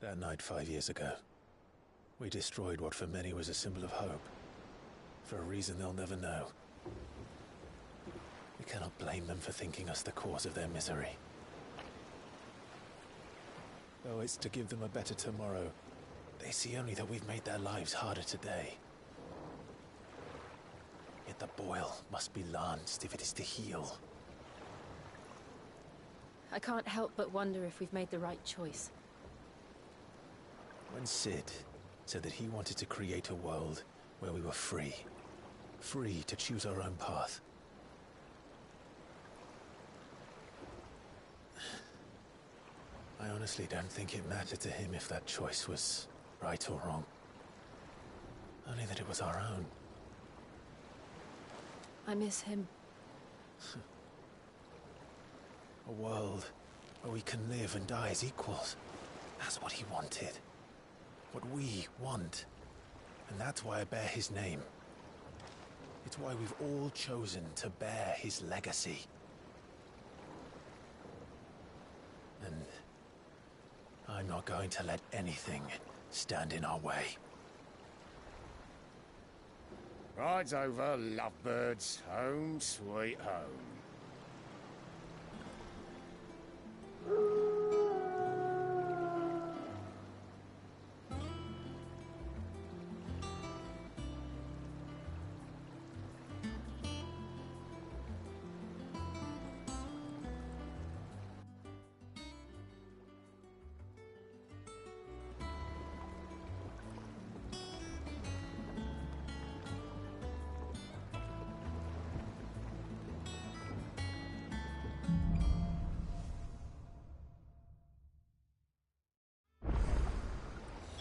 That night 5 years ago, we destroyed what for many was a symbol of hope. For a reason they'll never know. We cannot blame them for thinking us the cause of their misery. Though it's to give them a better tomorrow, they see only that we've made their lives harder today. Yet the boil must be lanced if it is to heal. I can't help but wonder if we've made the right choice. When Sid said that he wanted to create a world where we were free. Free to choose our own path. I honestly don't think it mattered to him if that choice was right or wrong. Only that it was our own. I miss him. A world where we can live and die as equals. That's what he wanted. What we want. And that's why I bear his name. It's why we've all chosen to bear his legacy. And I'm not going to let anything stand in our way. Rides over, lovebirds. Home, sweet home.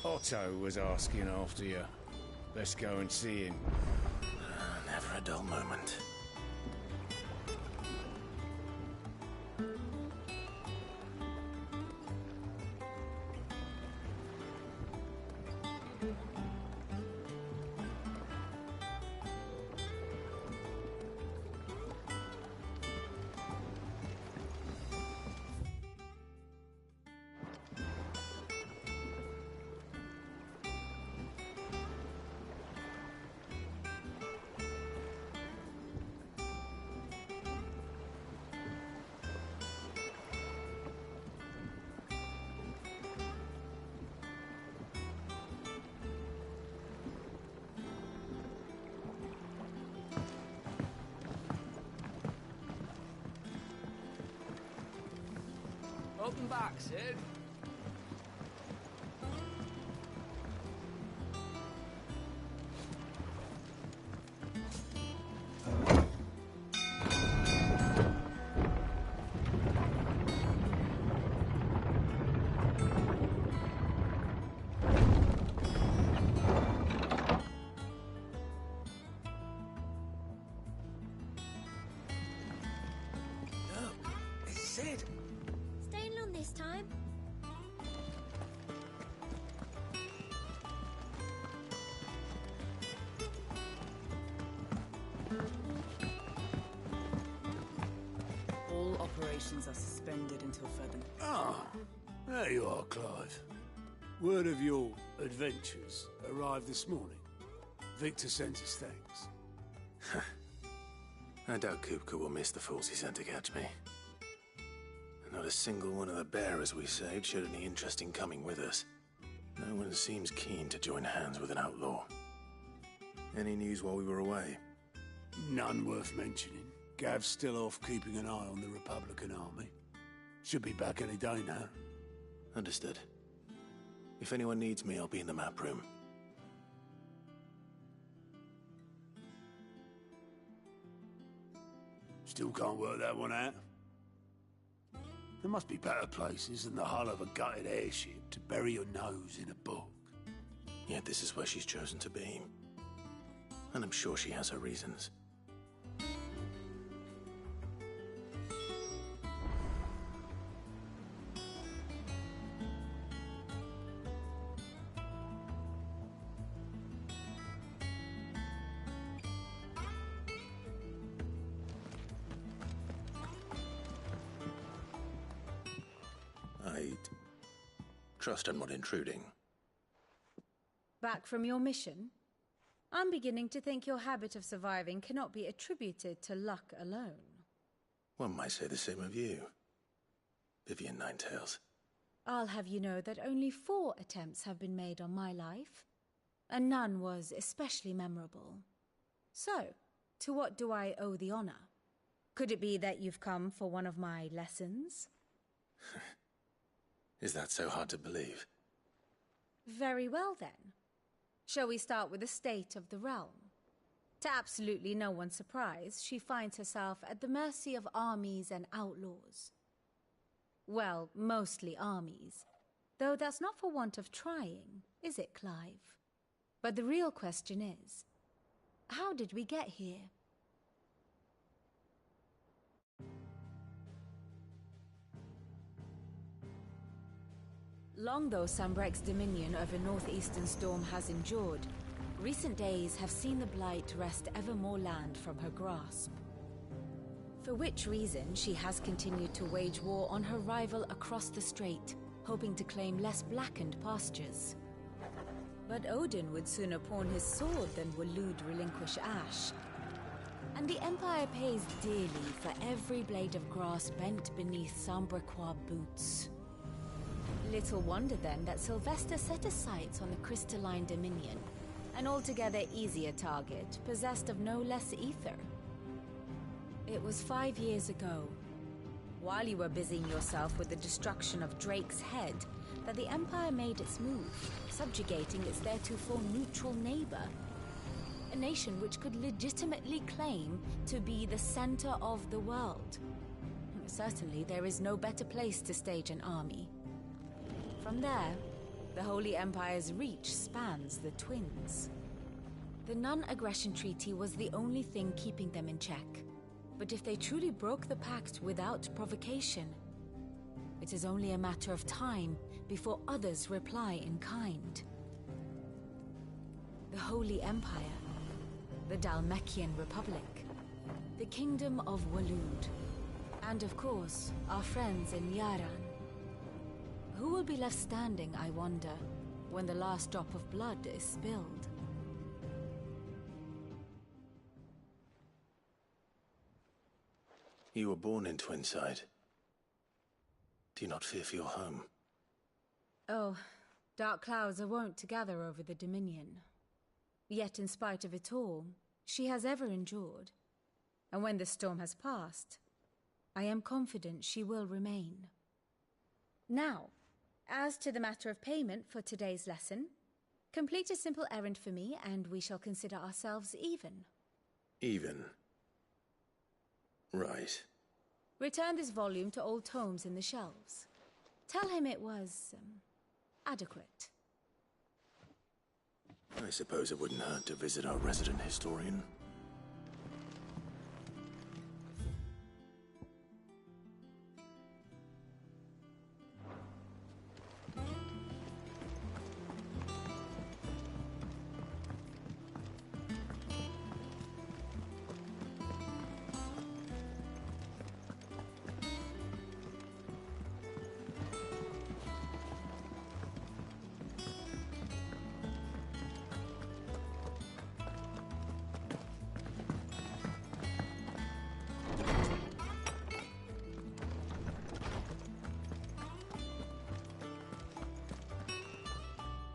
Otto was asking after you. Let's go and see him. Never a dull moment. Welcome back, Sid. No, it's Sid. Staying long this time? All operations are suspended until further. Ah, there you are, Clive. Word of your adventures arrived this morning. Victor sends his thanks. I doubt Kupka will miss the fools he sent to catch me. Not a single one of the bearers we saved showed any interest in coming with us. No one seems keen to join hands with an outlaw. Any news while we were away? None worth mentioning. Gav's still off keeping an eye on the Republican army. Should be back any day now. Understood. If anyone needs me, I'll be in the map room. Still can't work that one out. There must be better places than the hull of a gutted airship to bury your nose in a book. Yet this is where she's chosen to be. And I'm sure she has her reasons. Trust I'm not intruding. Back from your mission? I'm beginning to think your habit of surviving cannot be attributed to luck alone. One might say the same of you, Vivian Ninetails. I'll have you know that only 4 attempts have been made on my life, and none was especially memorable. So, to what do I owe the honor? Could it be that you've come for one of my lessons? Is that so hard to believe? Very well then. Shall we start with the state of the realm? To absolutely no one's surprise, she finds herself at the mercy of armies and outlaws. Well, mostly armies. Though that's not for want of trying, is it, Clive? But the real question is, how did we get here? Long though Sambrek's dominion over northeastern Storm has endured, recent days have seen the Blight wrest ever more land from her grasp. For which reason, she has continued to wage war on her rival across the strait, hoping to claim less blackened pastures. But Odin would sooner pawn his sword than Waloed relinquish Ash. And the Empire pays dearly for every blade of grass bent beneath Sambrequois boots. Little wonder then that Sylvester set his sights on the crystalline dominion, an altogether easier target, possessed of no less ether. It was 5 years ago, while you were busying yourself with the destruction of Drake's head, that the Empire made its move, subjugating its theretofore neutral neighbor. A nation which could legitimately claim to be the center of the world. Certainly, there is no better place to stage an army. From there, the Holy Empire's reach spans the Twins. The non-aggression treaty was the only thing keeping them in check. But if they truly broke the pact without provocation, it is only a matter of time before others reply in kind. The Holy Empire, the Dhalmekian Republic, the Kingdom of Waloed, and of course, our friends in Yaran. Who will be left standing, I wonder, when the last drop of blood is spilled? You were born in Twinside. Do you not fear for your home? Oh, dark clouds are wont to gather over the Dominion. Yet in spite of it all, she has ever endured. And when the storm has passed, I am confident she will remain. Now, as to the matter of payment for today's lesson, complete a simple errand for me and we shall consider ourselves even. Even? Right. Return this volume to old tomes in the shelves. Tell him it was, adequate. I suppose it wouldn't hurt to visit our resident historian.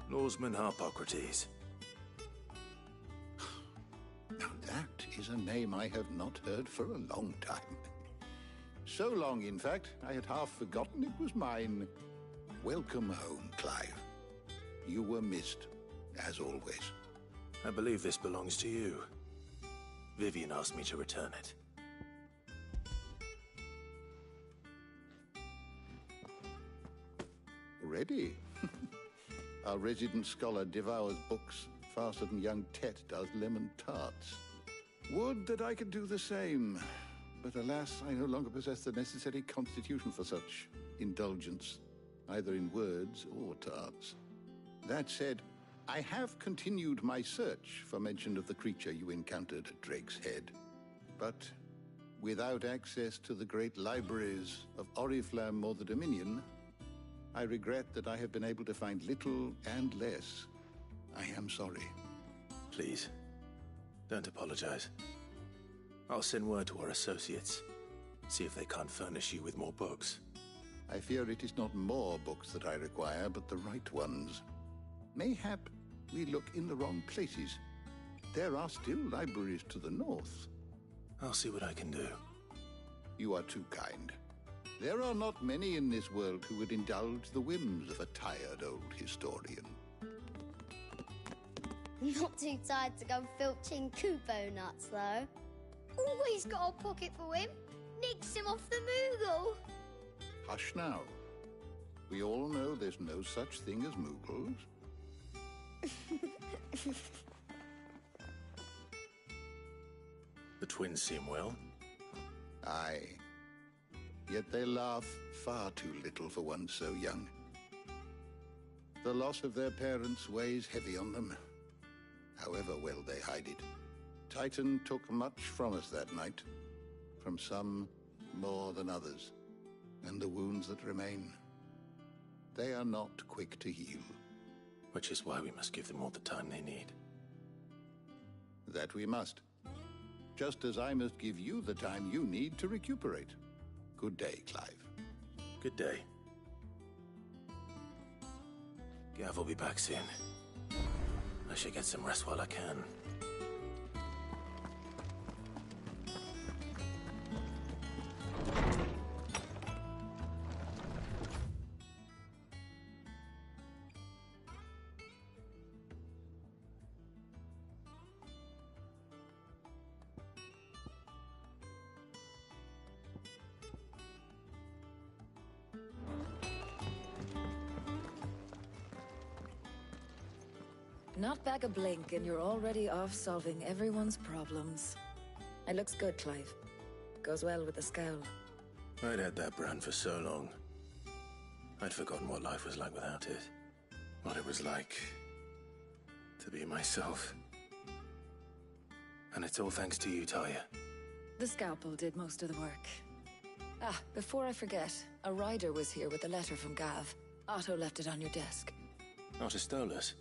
Lawsman Harpocrates. Now that is a name I have not heard for a long time. So long, in fact, I had half forgotten it was mine. Welcome home, Clive. You were missed, as always. I believe this belongs to you. Vivian asked me to return it. Ready? Our resident scholar devours books faster than young Tet does lemon tarts. Would that I could do the same. But alas, I no longer possess the necessary constitution for such indulgence, either in words or tarts. That said, I have continued my search for mention of the creature you encountered at Drake's Head. But without access to the great libraries of Oriflamme or the Dominion, I regret that I have been able to find little and less. I am sorry. Please, don't apologize. I'll send word to our associates. See if they can't furnish you with more books. I fear it is not more books that I require, but the right ones. Mayhap we look in the wrong places. There are still libraries to the north. I'll see what I can do. You are too kind. There are not many in this world who would indulge the whims of a tired old historian. Not too tired to go filching Kupo nuts, though. Always got a pocket for him. Nicks him off the Moogle. Hush now. We all know there's no such thing as Moogles. The twins seem well. Aye. Yet they laugh far too little for one so young. The loss of their parents weighs heavy on them, however well they hide it. Titan took much from us that night, from some more than others, and the wounds that remain, they are not quick to heal. Which is why we must give them all the time they need. That we must. Just as I must give you the time you need to recuperate. Good day, Clive. Good day. Gav will be back soon. I should get some rest while I can. Not back a blink and you're already off solving everyone's problems. It looks good, Clive. Goes well with the scowl. I'd had that brand for so long. I'd forgotten what life was like without it. What it was like to be myself. And it's all thanks to you, Talia. The scalpel did most of the work. Ah, before I forget, a rider was here with a letter from Gav. Otto left it on your desk. Not a Stolas.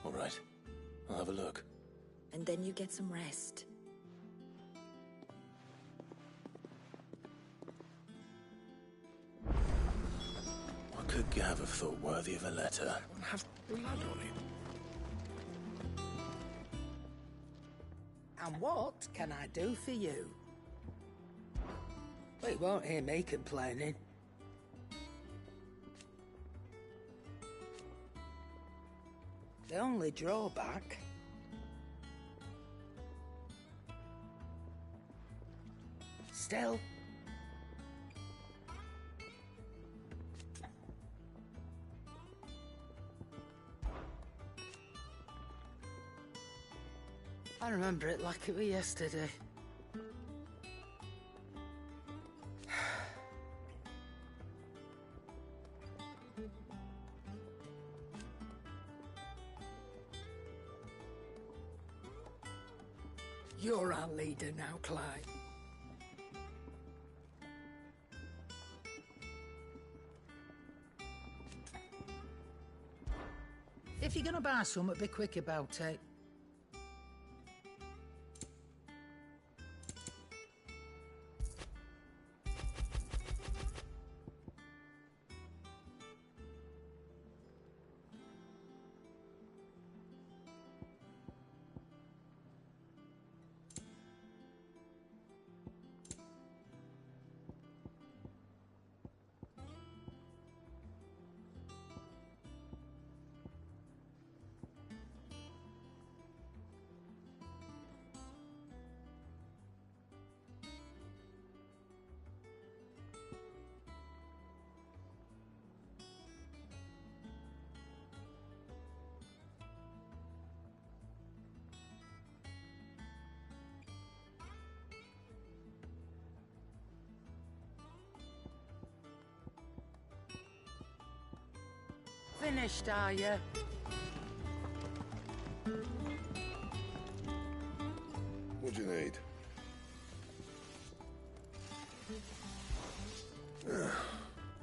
All right, I'll have a look. And then you get some rest. What could Gav have thought worthy of a letter? Won't have blood on it. And what can I do for you? Well, you won't hear me complaining. The only drawback... Still... I remember it like it was yesterday. You're our leader now, Clive. If you're gonna buy something, be quick about it. Finished, are you? What do you need?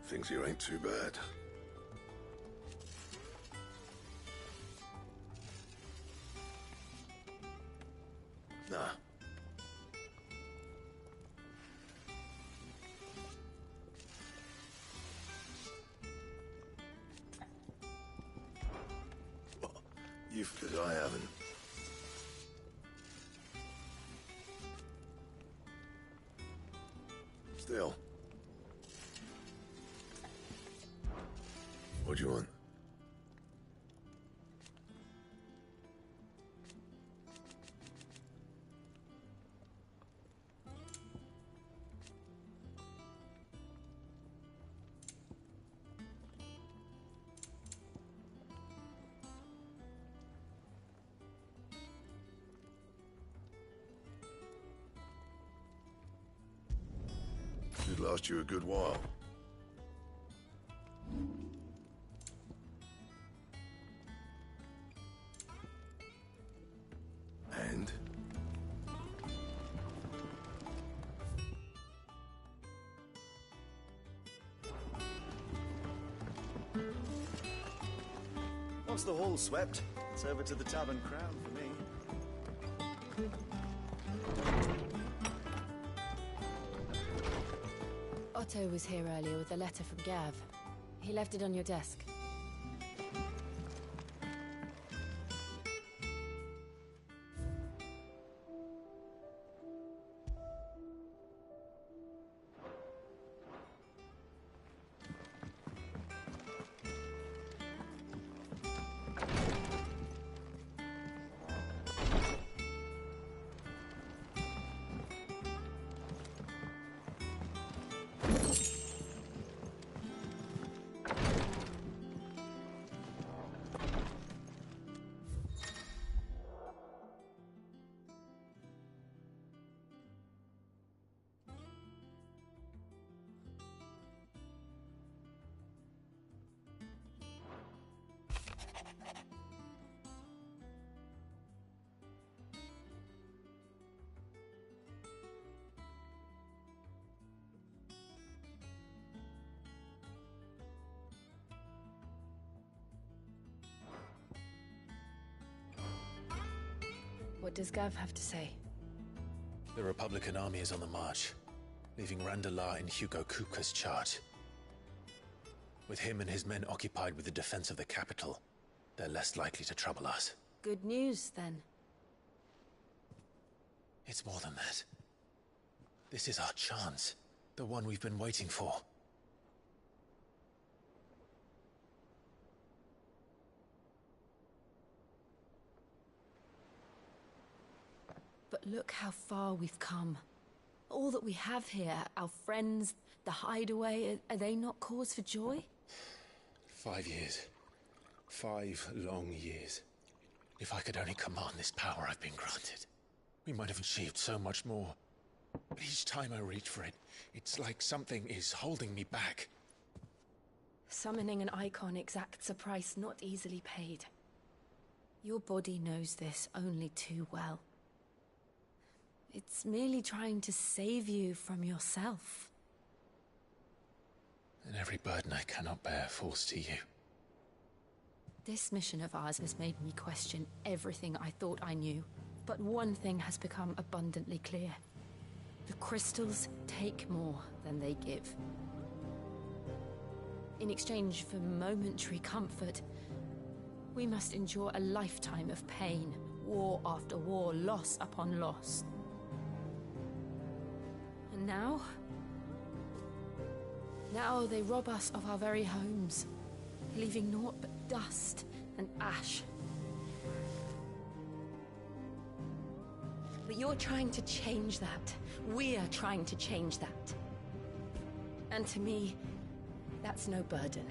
Thinks you ain't too bad. Nah. Well, you've because I haven't. Still. What do you want? Should last you a good while. And? Once the hall's swept, it's over to the Tavern Crown for me. Otto was here earlier with a letter from Gav. He left it on your desk. What does Gav have to say? The Republican army is on the march, leaving Randalar in Hugo Kupka's charge. With him and his men occupied with the defense of the capital, they're less likely to trouble us. Good news, then. It's more than that. This is our chance. The one we've been waiting for. But look how far we've come. All that we have here, our friends, the hideaway, are they not cause for joy? 5 years. 5 long years. If I could only command this power I've been granted, we might have achieved so much more. But each time I reach for it, it's like something is holding me back. Summoning an icon exacts a price not easily paid. Your body knows this only too well. It's merely trying to save you from yourself. And every burden I cannot bear falls to you. This mission of ours has made me question everything I thought I knew. But one thing has become abundantly clear. The crystals take more than they give. In exchange for momentary comfort, we must endure a lifetime of pain, war after war, loss upon loss. And now they rob us of our very homes, leaving naught but dust and ash. But you're trying to change that. We're trying to change that. And to me, that's no burden.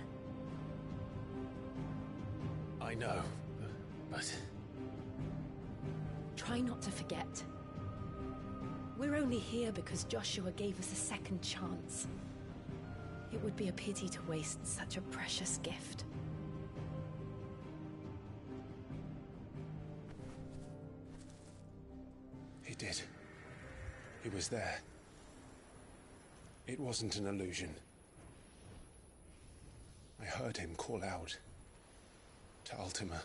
I know, but... Try not to forget. We're only here because Joshua gave us a second chance. It would be a pity to waste such a precious gift. He did. He was there. It wasn't an illusion. I heard him call out to Ultima.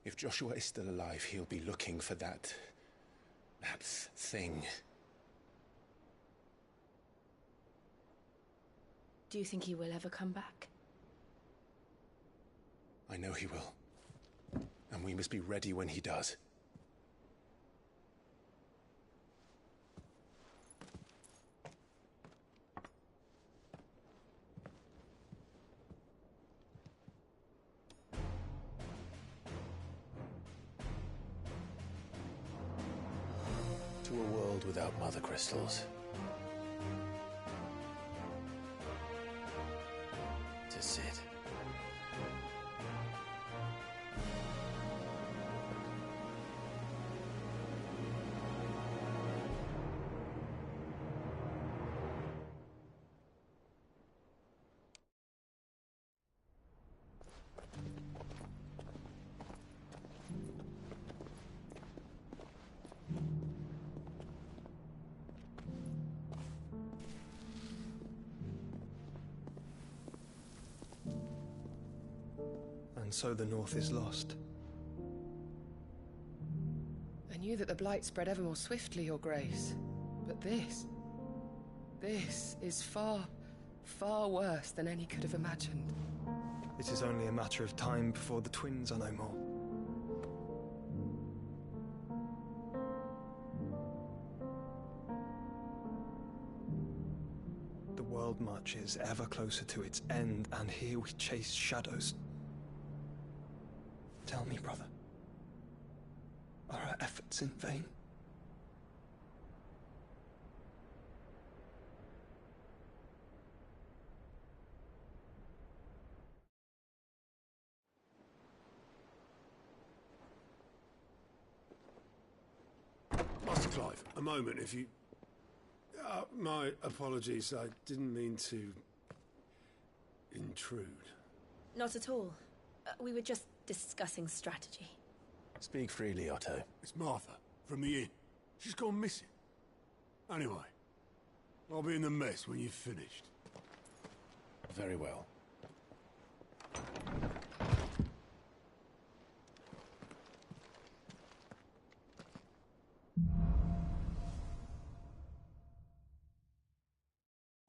If Joshua is still alive, he'll be looking for that thing. Do you think he will ever come back? I know he will. And we must be ready when he does. To a world without mother crystals. To Sid. And so the North is lost. I knew that the Blight spread ever more swiftly, Your Grace. But this is far, far worse than any could have imagined. It is only a matter of time before the twins are no more. The world marches ever closer to its end, and here we chase shadows. Tell me, brother, are our efforts in vain? Master Clive, a moment, if you... my apologies, I didn't mean to... intrude. Not at all. We were just discussing strategy. Speak freely, Otto. It's Martha, from the inn. She's gone missing. Anyway, I'll be in the mess when you've finished. Very well.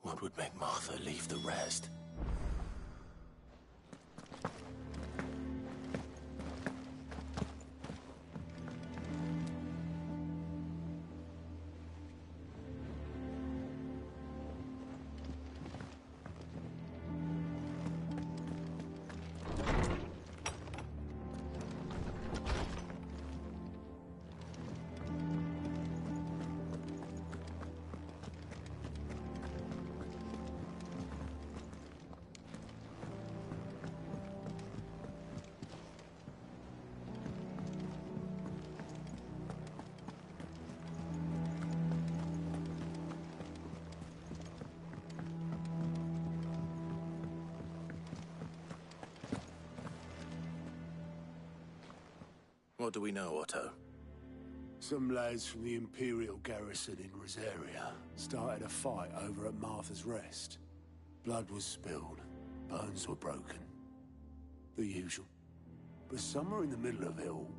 What would make Martha leave the rest? What do we know, Otto? Some lads from the Imperial garrison in Rosaria started a fight over at Martha's Rest. Blood was spilled, bones were broken. The usual. But somewhere in the middle of it all,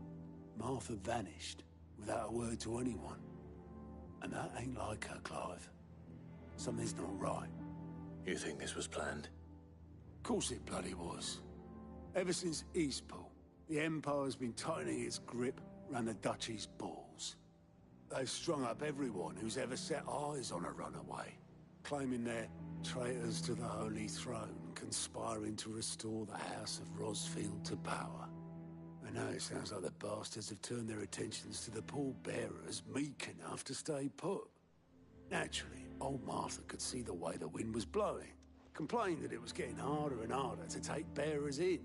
Martha vanished without a word to anyone. And that ain't like her, Clive. Something's not right. You think this was planned? Of course it bloody was. Ever since Eastpool, the Empire's been tightening its grip round the Duchy's balls. They've strung up everyone who's ever set eyes on a runaway, claiming they're traitors to the Holy Throne, conspiring to restore the House of Rosfield to power. And now it sounds like the bastards have turned their attentions to the pallbearers meek enough to stay put. Naturally, old Martha could see the way the wind was blowing, complained that it was getting harder and harder to take bearers in.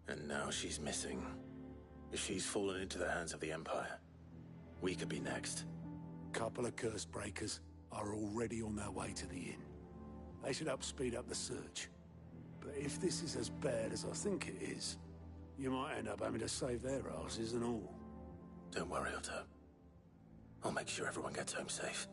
And now she's missing. If she's fallen into the hands of the Empire, we could be next. Couple of curse breakers are already on their way to the inn. They should help speed up the search. But if this is as bad as I think it is, You might end up having to save their asses and all. Don't worry, Otto. I'll make sure everyone gets home safe.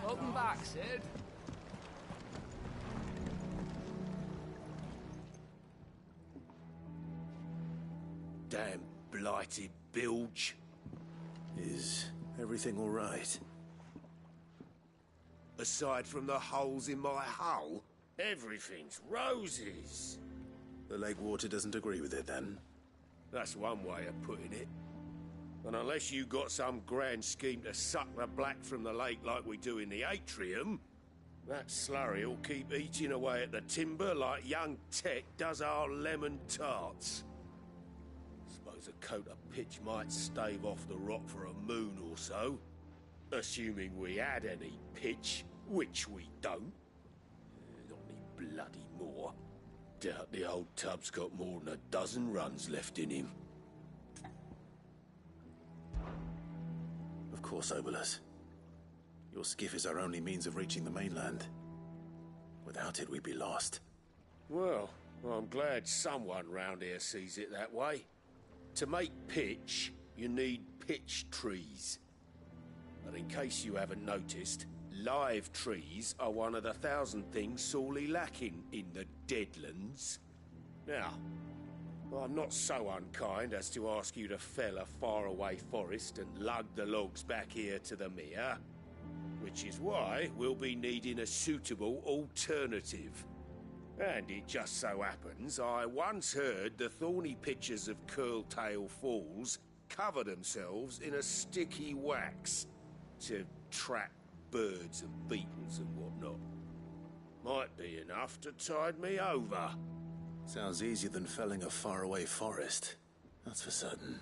Welcome back, Sid. Damn blighted bilge. Is everything all right? Aside from the holes in my hull, everything's roses. The lake water doesn't agree with it, then? That's one way of putting it. And unless you got some grand scheme to suck the black from the lake like we do in the atrium, that slurry'll keep eating away at the timber like young Tech does our lemon tarts. Suppose a coat of pitch might stave off the rot for a moon or so, assuming we had any pitch, which we don't. Not any bloody more. Doubt the old tub's got more than a dozen runs left in him. Of course, Obolus. Your skiff is our only means of reaching the mainland. Without it, we'd be lost. Well, I'm glad someone round here sees it that way. To make pitch, you need pitch trees. But in case you haven't noticed, live trees are one of the 1,000 things sorely lacking in the Deadlands. Now, I'm not so unkind as to ask you to fell a faraway forest and lug the logs back here to the mere, which is why we'll be needing a suitable alternative. And it just so happens I once heard the thorny pitchers of Curltail Falls cover themselves in a sticky wax to trap birds and beetles and whatnot. Might be enough to tide me over. Sounds easier than felling a faraway forest. That's for certain.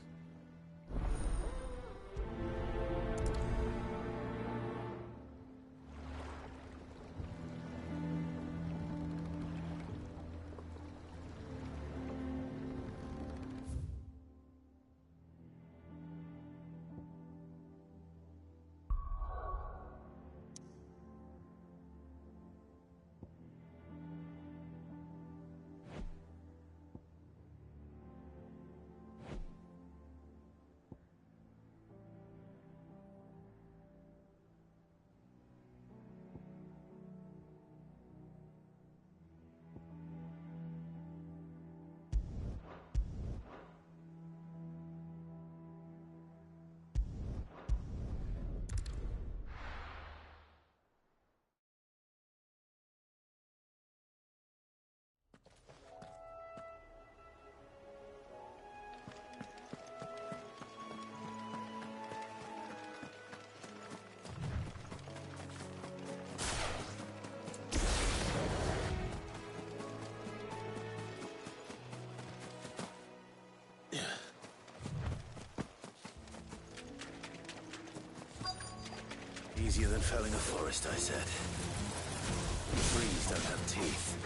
easier than felling a forest, I said. Trees don't have teeth.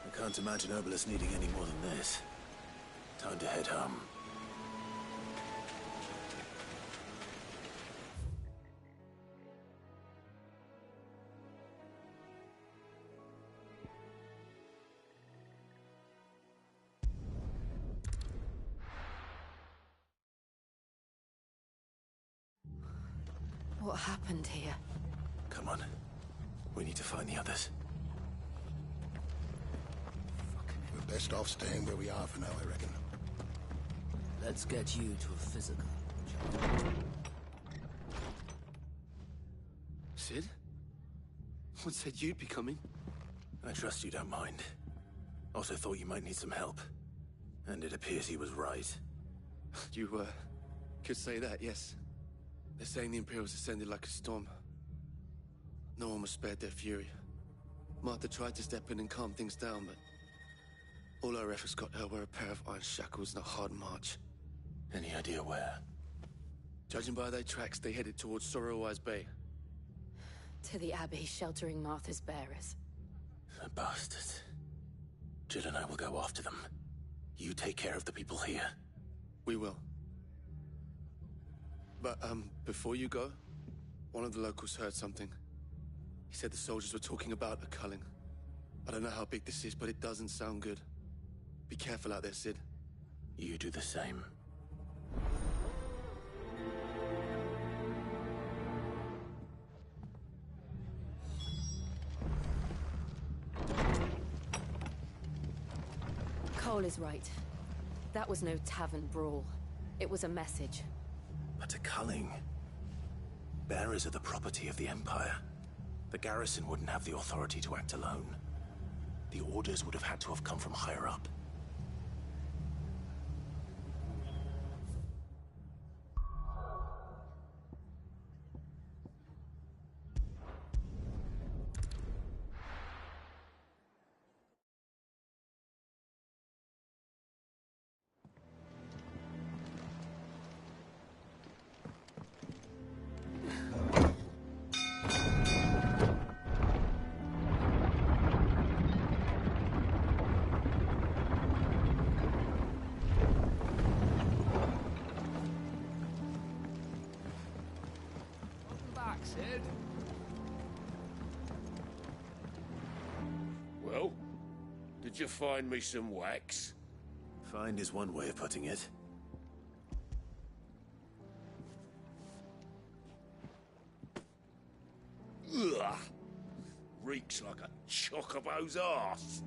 I can't imagine Obelisk needing any more than this. Time to head home. What happened here? Come on. We need to find the others. We're best off staying where we are for now, I reckon. Let's get you to a physical. Sid? What said you'd be coming? I trust you don't mind. Also thought you might need some help. And it appears he was right. You, could say that, yes. They're saying the Imperials ascended like a storm. No one was spared their fury. Martha tried to step in and calm things down, but all our efforts got her were a pair of iron shackles and a hard march. Any idea where? Judging by their tracks, they headed towards Sorrowwise Bay. To the Abbey sheltering Martha's bearers. The bastards. Jill and I will go after them. You take care of the people here. We will. But, before you go, one of the locals heard something. He said the soldiers were talking about a culling. I don't know how big this is, but it doesn't sound good. Be careful out there, Sid. You do the same. Cole is right. That was no tavern brawl. It was a message. But a culling. Bearers are the property of the Empire. The garrison wouldn't have the authority to act alone. The orders would have had to have come from higher up. Sid. Well, did you find me some wax? Find is one way of putting it. Ugh! Reeks like a chocobo's arse.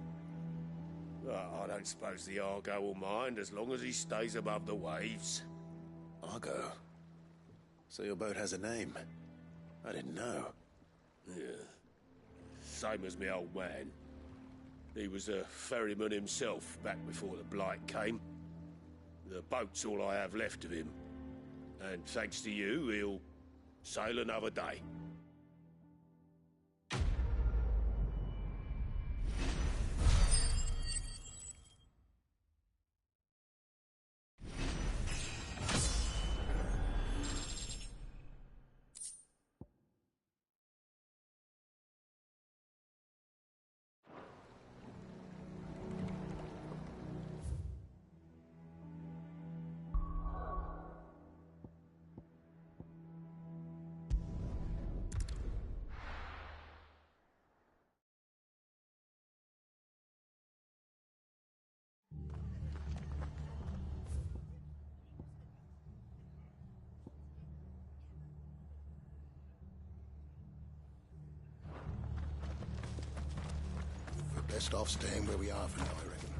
I don't suppose the Argo will mind as long as he stays above the waves. Argo? So your boat has a name? I didn't know. Yeah. Same as me old man. He was a ferryman himself back before the Blight came. The boat's all I have left of him. And thanks to you, he'll sail another day. Best off staying where we are for now, I reckon.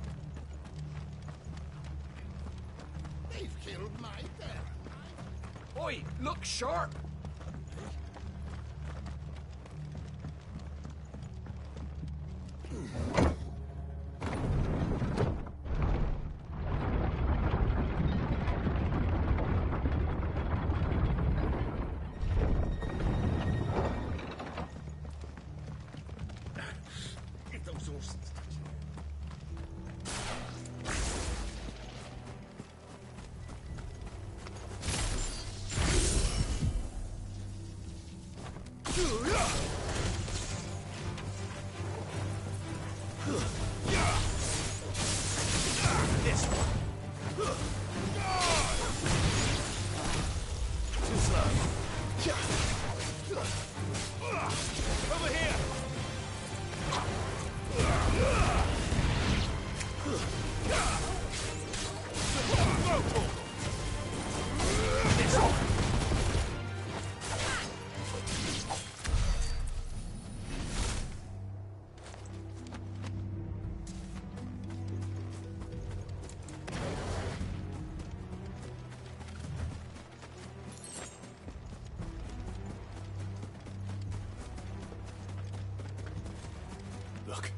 They've killed my parent. Oi, look sharp! Look.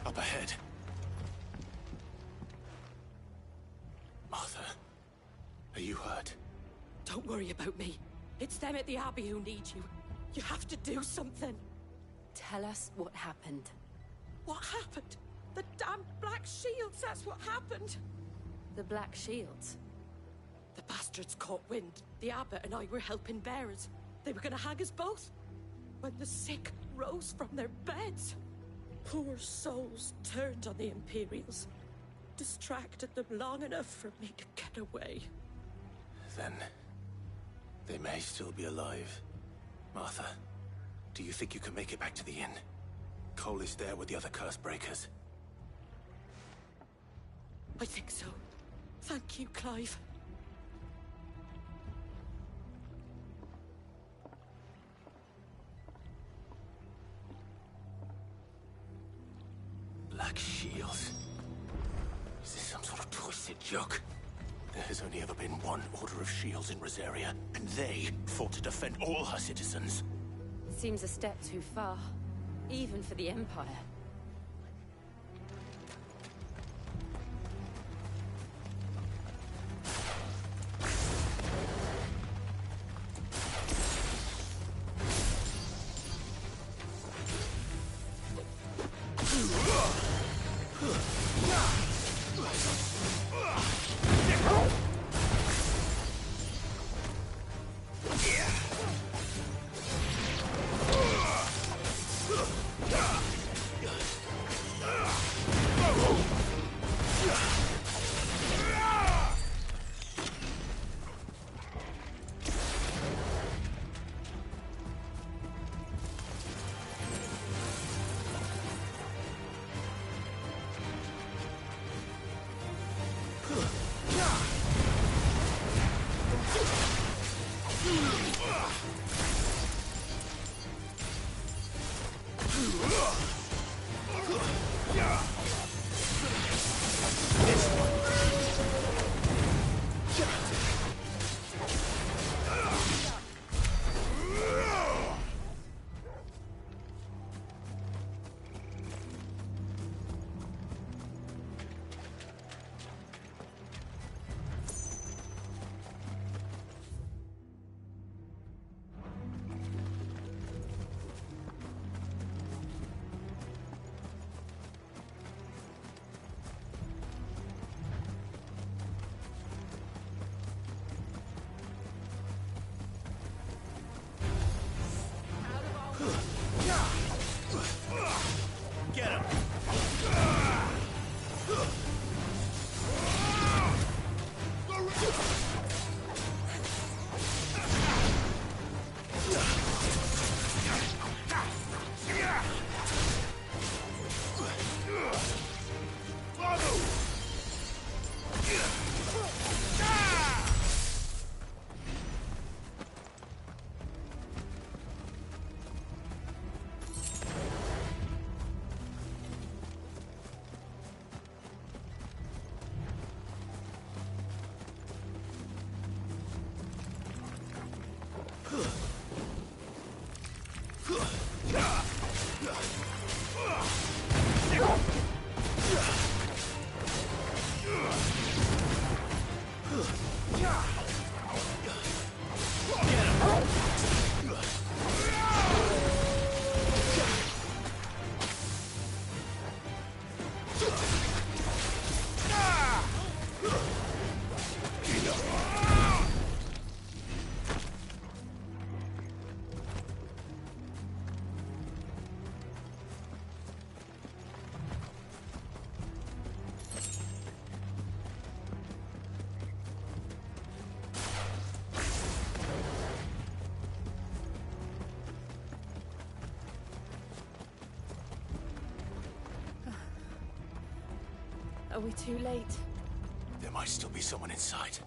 Up ahead. Martha, are you hurt? Don't worry about me. It's them at the Abbey who need you. You have to do something. Tell us what happened. What happened? The damn Black Shields, that's what happened. The Black Shields? The bastards caught wind. The Abbot and I were helping bearers. They were gonna hang us both. When the sick rose from their beds. Poor souls turned on the Imperials. Distracted them long enough for me to get away. Then, they may still be alive. Martha, do you think you can make it back to the inn? Cole is there with the other curse breakers. I think so. Thank you, Clive. Black Shields. Is this some sort of twisted joke? There has only ever been one Order of Shields in Rosaria, and they fought to defend all her citizens. Seems a step too far, even for the Empire. Yeah. Are we too late? There might still be someone inside.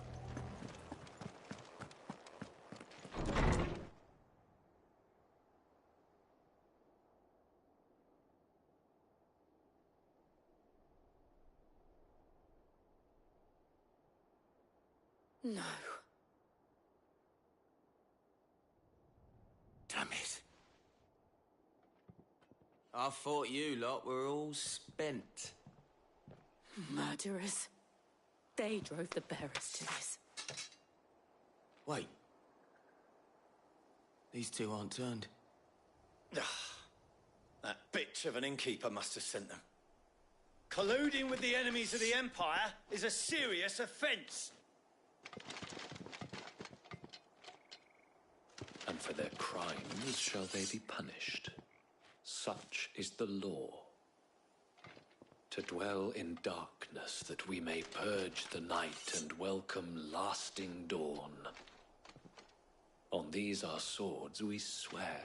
No. Damn it. I thought you lot were all spent. Murderers. They drove the bearers to this. Wait. These two aren't turned. That bitch of an innkeeper must have sent them. Colluding with the enemies of the Empire is a serious offence. And for their crimes shall they be punished. Such is the law. To dwell in darkness that we may purge the night and welcome lasting dawn. On these our swords we swear.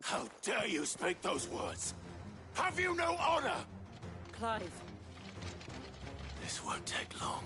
How dare you speak those words? Have you no honor? Clive. This won't take long.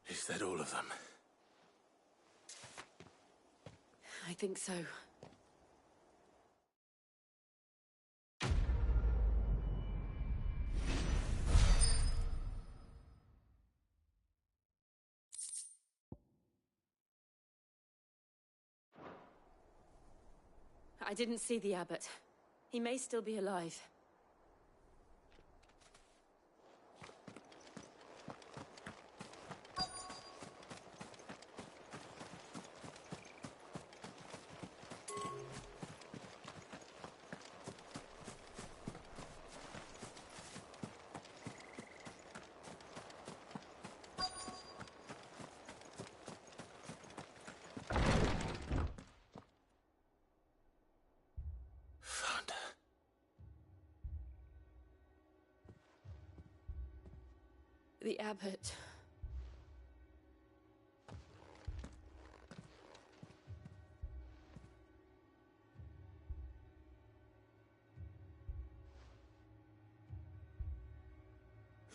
Is that all of them? I think so. I didn't see the abbot. He may still be alive. The abbot.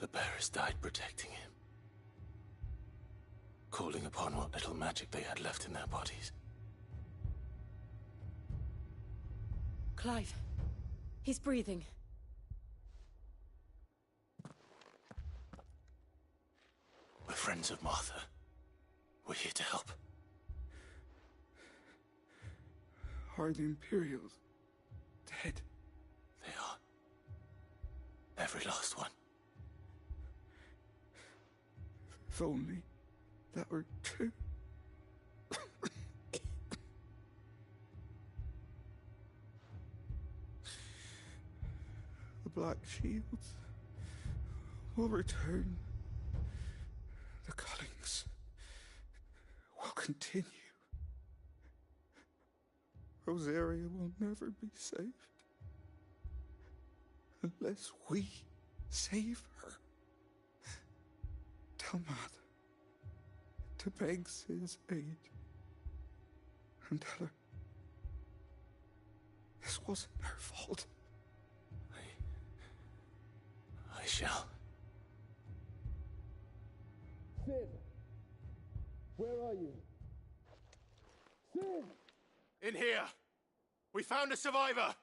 The bearers died protecting him. Calling upon what little magic they had left in their bodies. Clive. He's breathing. We're friends of Martha. We're here to help. Are the Imperials dead? They are. Every last one. If only that were true. The Black Shields will return. The cullings will continue. Rosaria will never be saved unless we save her. Tell Mother to beg his aid and tell her this wasn't her fault. I shall. Sin! Where are you? Sin! In here! We found a survivor!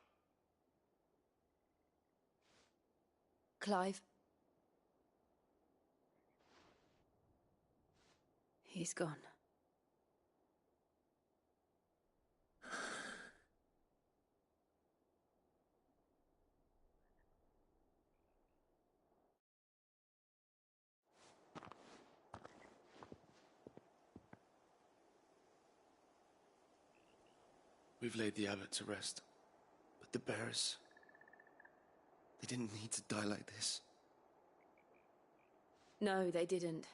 Clive? He's gone. We've laid the abbot to rest. But the bearers... they didn't need to die like this. No, they didn't.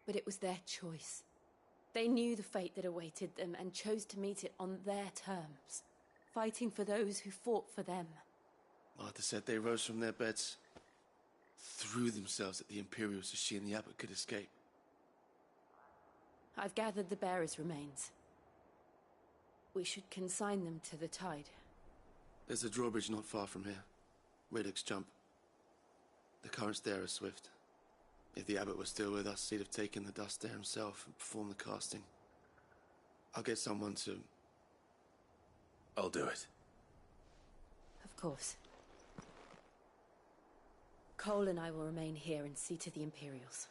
But it was their choice. They knew the fate that awaited them and chose to meet it on their terms, fighting for those who fought for them. Martha said they rose from their beds, threw themselves at the Imperials so she and the abbot could escape. I've gathered the bearers' remains. We should consign them to the tide. There's a drawbridge not far from here. Riddick's Jump. The currents there are swift. If the abbot was still with us, he'd have taken the dust there himself and performed the casting. I'll get someone to... I'll do it. Of course. Cole and I will remain here and see to the Imperials.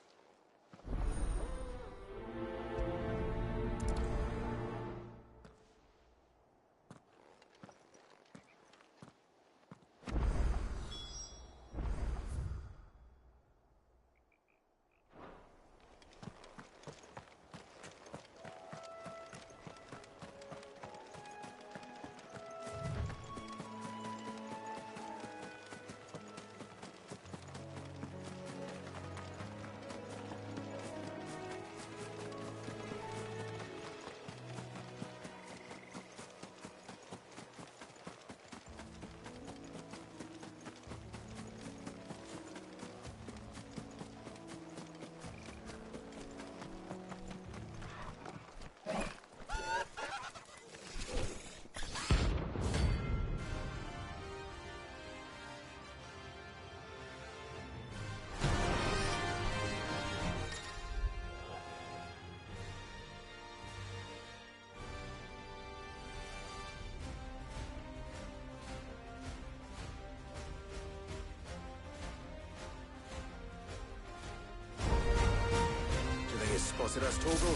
Spotted us, Torgal?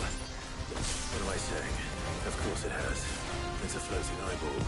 What am I saying? Of course it has. It's a floating eyeball.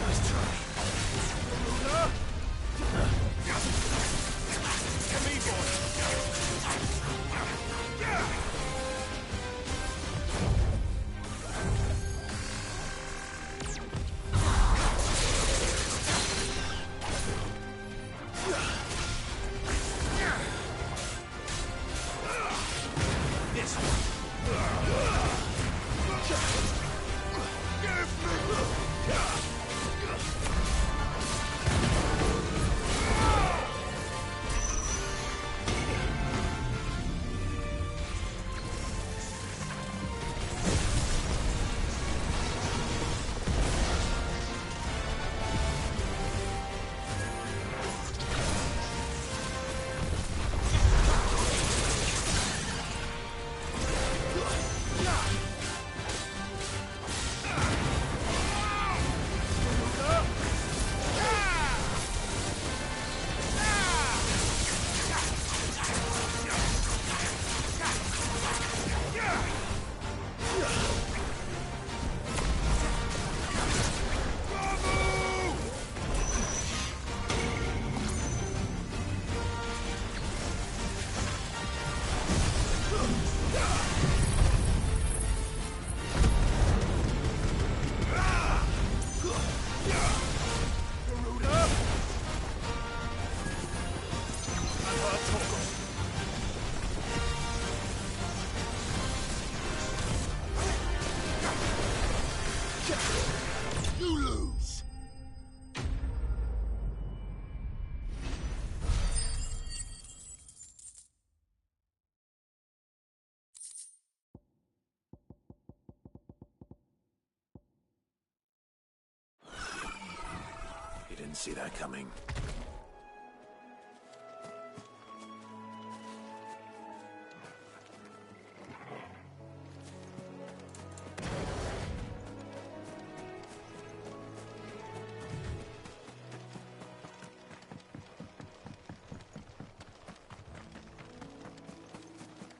Nice try. Come here, boy. You lose. You didn't see that coming.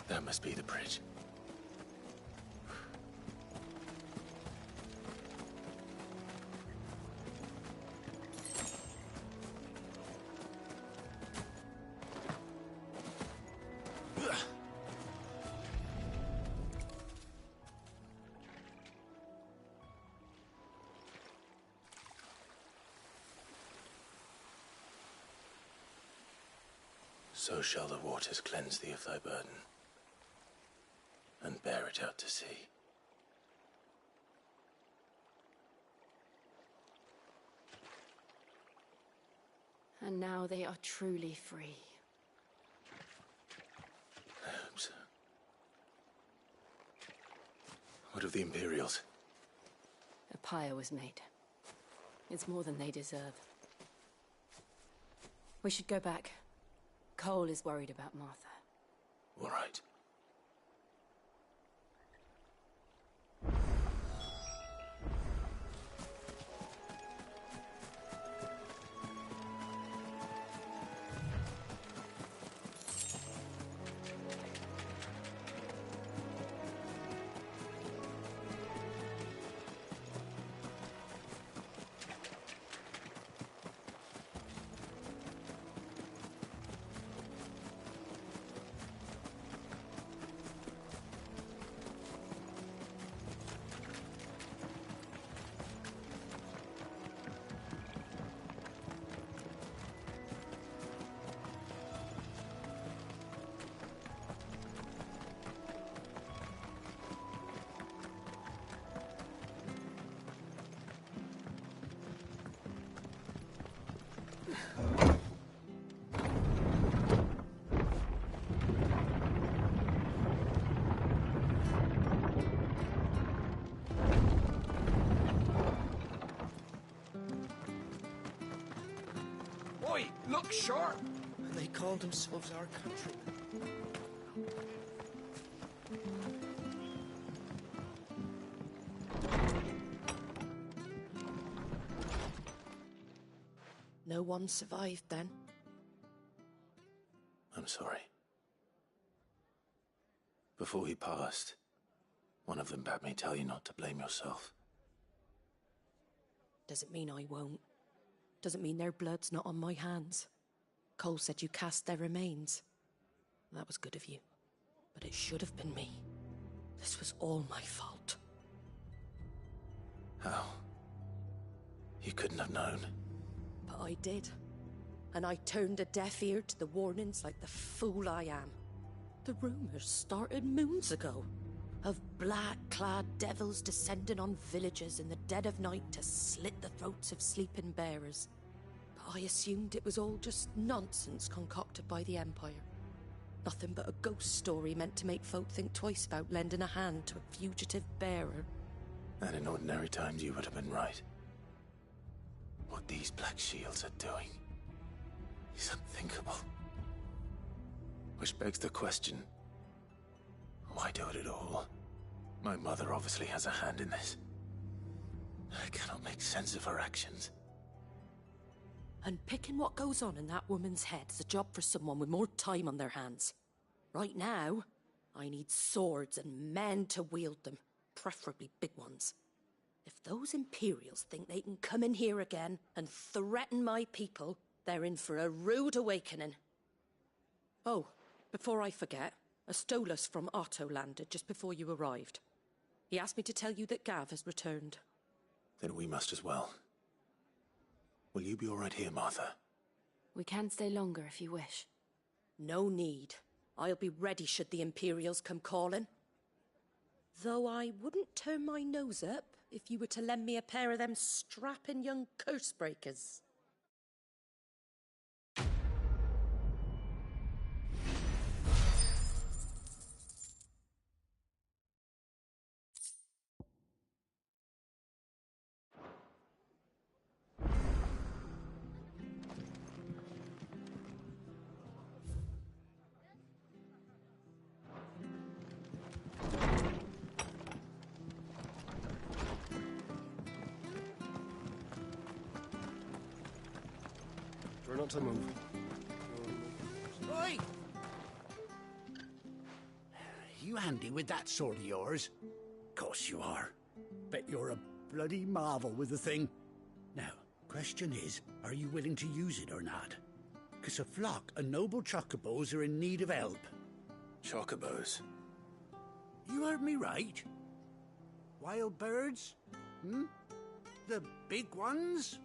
That must be the bridge. So shall the waters cleanse thee of thy burden, and bear it out to sea. And now they are truly free. I hope so. What of the Imperials? A pyre was made. It's more than they deserve. We should go back. Cole is worried about Martha. All right. Oi, look sharp! And they call themselves our countrymen. No one survived then? I'm sorry. before he passed, one of them bade me tell you not to blame yourself. Doesn't mean I won't. Doesn't mean their blood's not on my hands. Cole said you cast their remains. That was good of you. But it should have been me. This was all my fault. How? You couldn't have known. But I did. And I turned a deaf ear to the warnings like the fool I am. The rumors started moons ago. Of black-clad devils descending on villages in the dead of night to slit the throats of sleeping bearers. But I assumed it was all just nonsense concocted by the Empire. Nothing but a ghost story meant to make folk think twice about lending a hand to a fugitive bearer. And in ordinary times you would have been right. What these Black Shields are doing is unthinkable. Which begs the question, why do it at all? My mother obviously has a hand in this. I cannot make sense of her actions. And picking what goes on in that woman's head is a job for someone with more time on their hands. Right now, I need swords and men to wield them, preferably big ones. If those Imperials think they can come in here again and threaten my people, they're in for a rude awakening. Oh, before I forget, a Stolas from Otto landed just before you arrived. He asked me to tell you that Gav has returned. Then we must as well. Will you be all right here, Martha? We can stay longer if you wish. No need. I'll be ready should the Imperials come calling. Though I wouldn't turn my nose up if you were to lend me a pair of them strapping young curse-breakers. Try not to move. Oi! You handy with that sword of yours? Course you are. Bet you're a bloody marvel with the thing. Now, question is, are you willing to use it or not? 'Cause a flock of noble chocobos are in need of help. Chocobos? You heard me right. Wild birds? Hmm? The big ones?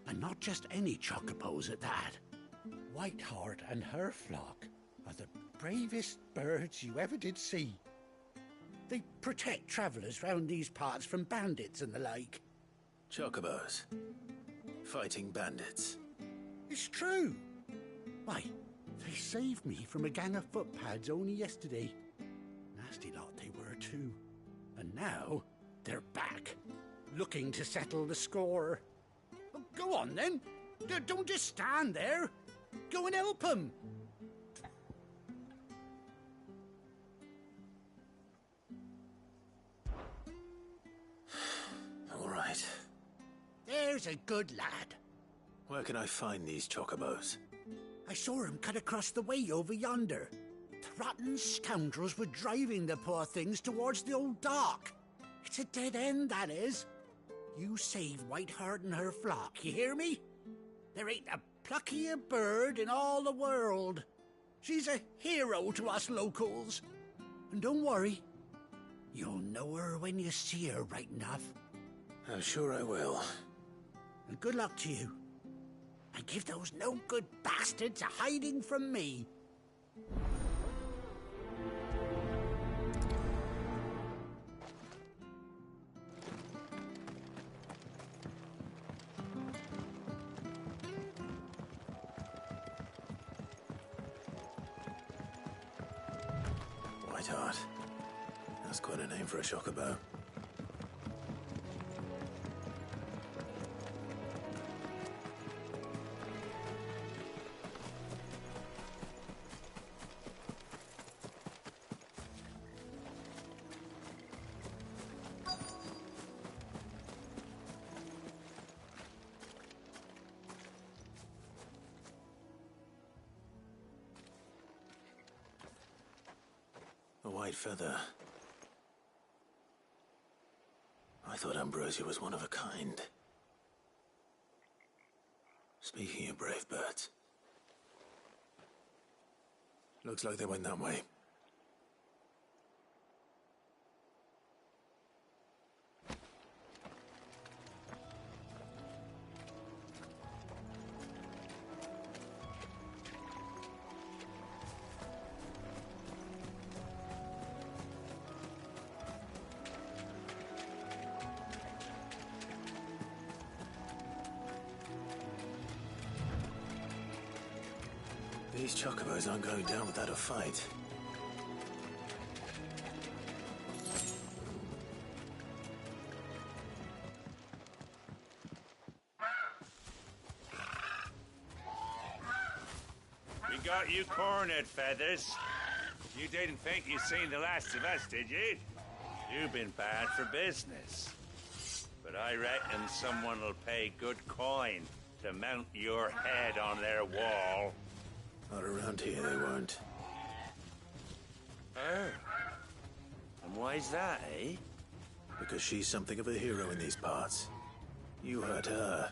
And not just any chocobos at that. Whiteheart and her flock are the bravest birds you ever did see. They protect travellers round these parts from bandits and the like. Chocobos? Fighting bandits? It's true. Why, they saved me from a gang of footpads only yesterday. Nasty lot they were too. And now they're back, looking to settle the score. Well, go on then. Don't just stand there. Go and help them. All right. There's a good lad. Where can I find these chocobos? I saw him cut across the way over yonder. The rotten scoundrels were driving the poor things towards the old dock. It's a dead end, that is. You save Whiteheart and her flock, you hear me? There ain't a pluckier bird in all the world. She's a hero to us locals. And don't worry, you'll know her when you see her right enough. I'm sure I will. And good luck to you. And give those no-good bastards a hiding from me. Whiteheart. That's quite a name for a chocobo. white feather. I thought Ambrosia was one of a kind. Speaking of brave birds, looks like they went that way. These chocobos aren't going down without a fight. We got you cornered, Feathers. You didn't think you'd seen the last of us, did you? You've been bad for business. But I reckon someone will pay good coin to mount your head on their wall. Not around here, they won't. Oh. And why's that, eh? Because she's something of a hero in these parts. You hurt her,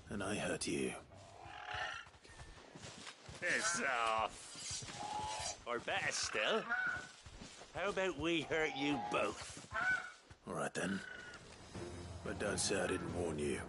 and I hurt you. Piss off. Or better still, how about we hurt you both? All right then. But don't say I didn't warn you.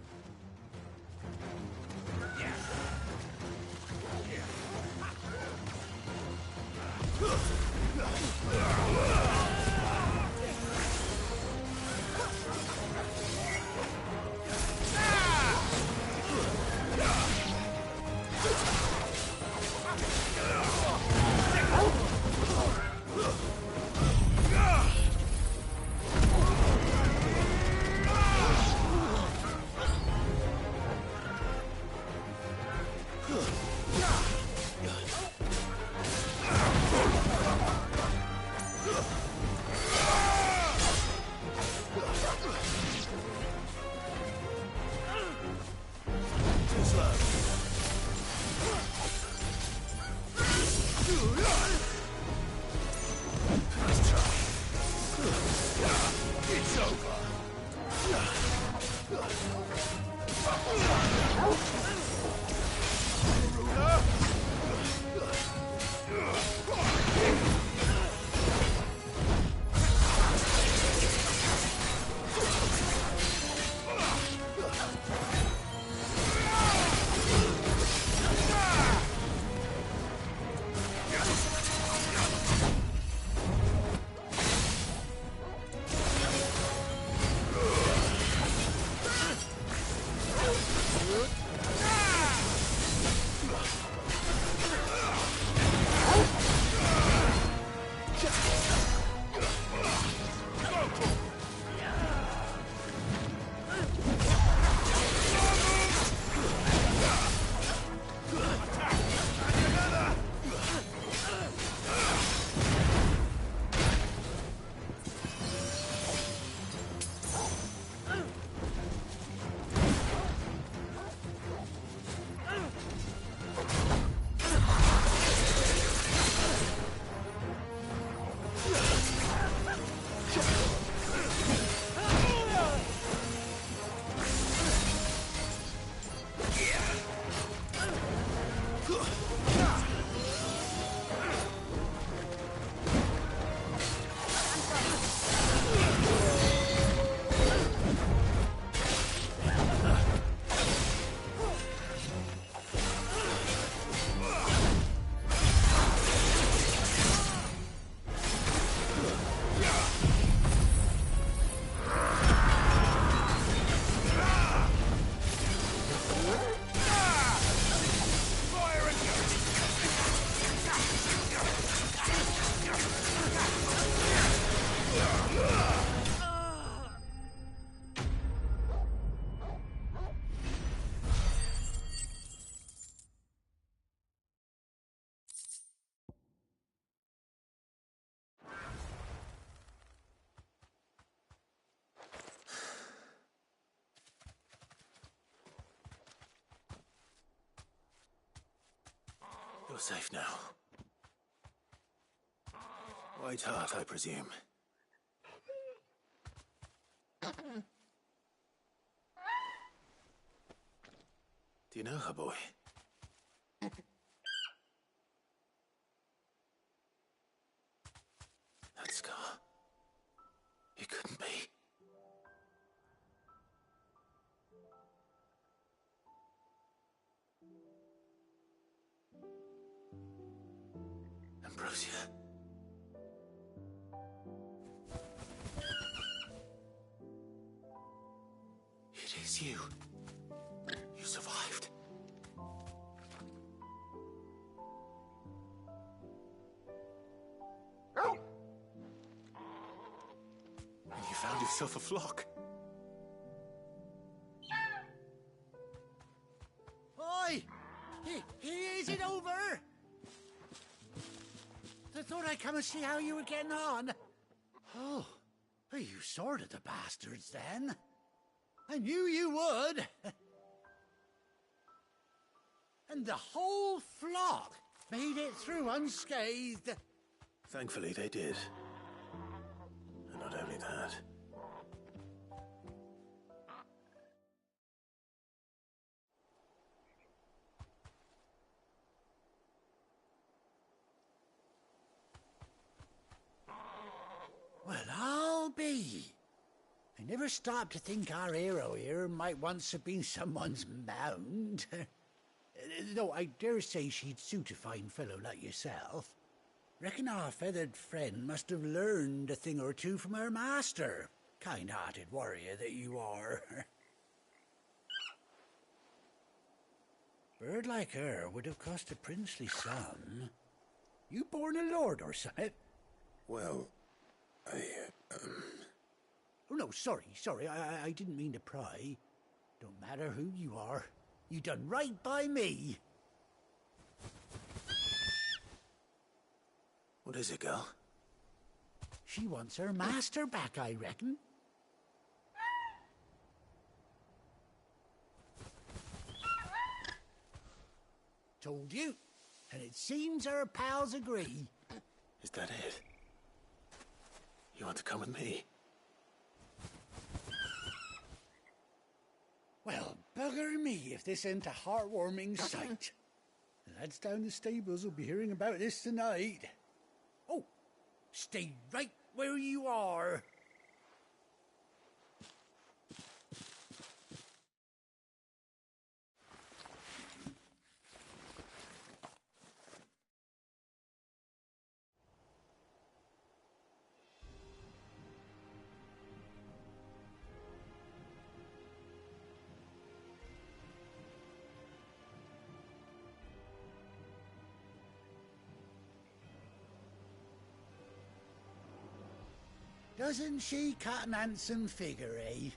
You're safe now. White Hart, I presume. Do you know her, boy? That scar. It couldn't be. Ambrosia. It is you. You survived. And you found yourself a flock. Oi! Is it over? I thought I'd come and see how you were getting on. Oh, well, you sorted the bastards then. I knew you would. And the whole flock made it through unscathed. Thankfully, they did. And not only that. Well, I'll be. I never stopped to think our hero here might once have been someone's mount. Though I dare say she'd suit a fine fellow like yourself. Reckon our feathered friend must have learned a thing or two from her master. Kind-hearted warrior that you are. Bird like her would have cost a princely sum. You born a lord or something? Well, Oh, no, sorry. I didn't mean to pry. Don't matter who you are. You done right by me. What is it, girl? She wants her master back, I reckon. Told you. And it seems her pals agree. Is that it? You want to come with me? Well, bugger me if this ain't a heartwarming sight. The lads down the stables will be hearing about this tonight. Oh, stay right where you are. Doesn't she cut an handsome figure, eh?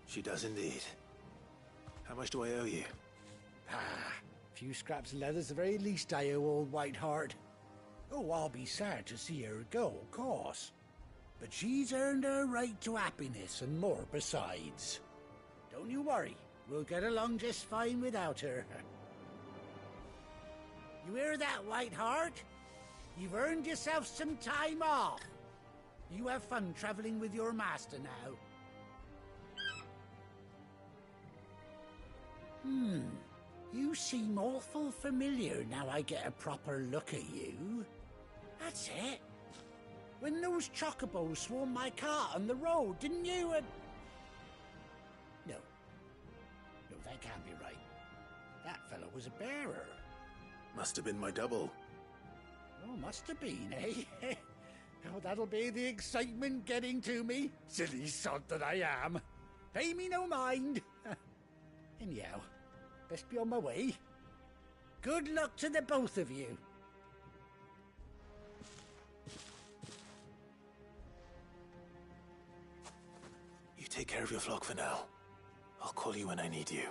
She does indeed. How much do I owe you? Ah, a few scraps of leather's the very least I owe old White Hart. Oh, I'll be sad to see her go, of course. But she's earned her right to happiness and more besides. Don't you worry, we'll get along just fine without her. You hear that, White Hart? You've earned yourself some time off. You have fun traveling with your master now. You seem awful familiar now I get a proper look at you. That's it. When those chocobos swarmed my cart on the road, didn't you? No, that can't be right. That fellow was a bearer. Must have been my double. Oh, must have been, eh? Oh, that'll be the excitement getting to me. Silly sod that I am. Pay me no mind. Anyhow, best be on my way. Good luck to the both of you. You take care of your flock for now. I'll call you when I need you.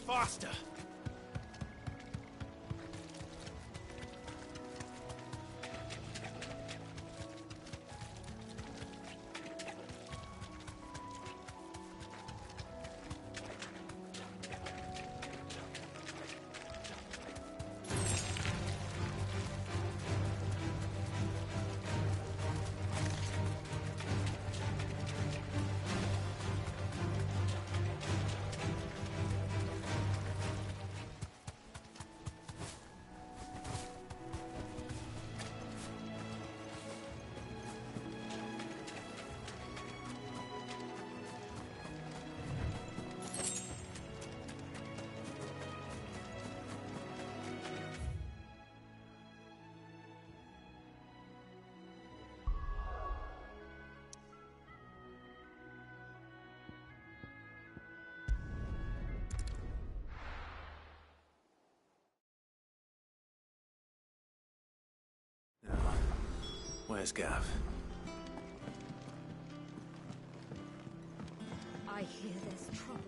Faster! Where's Gav? I hear there's trouble.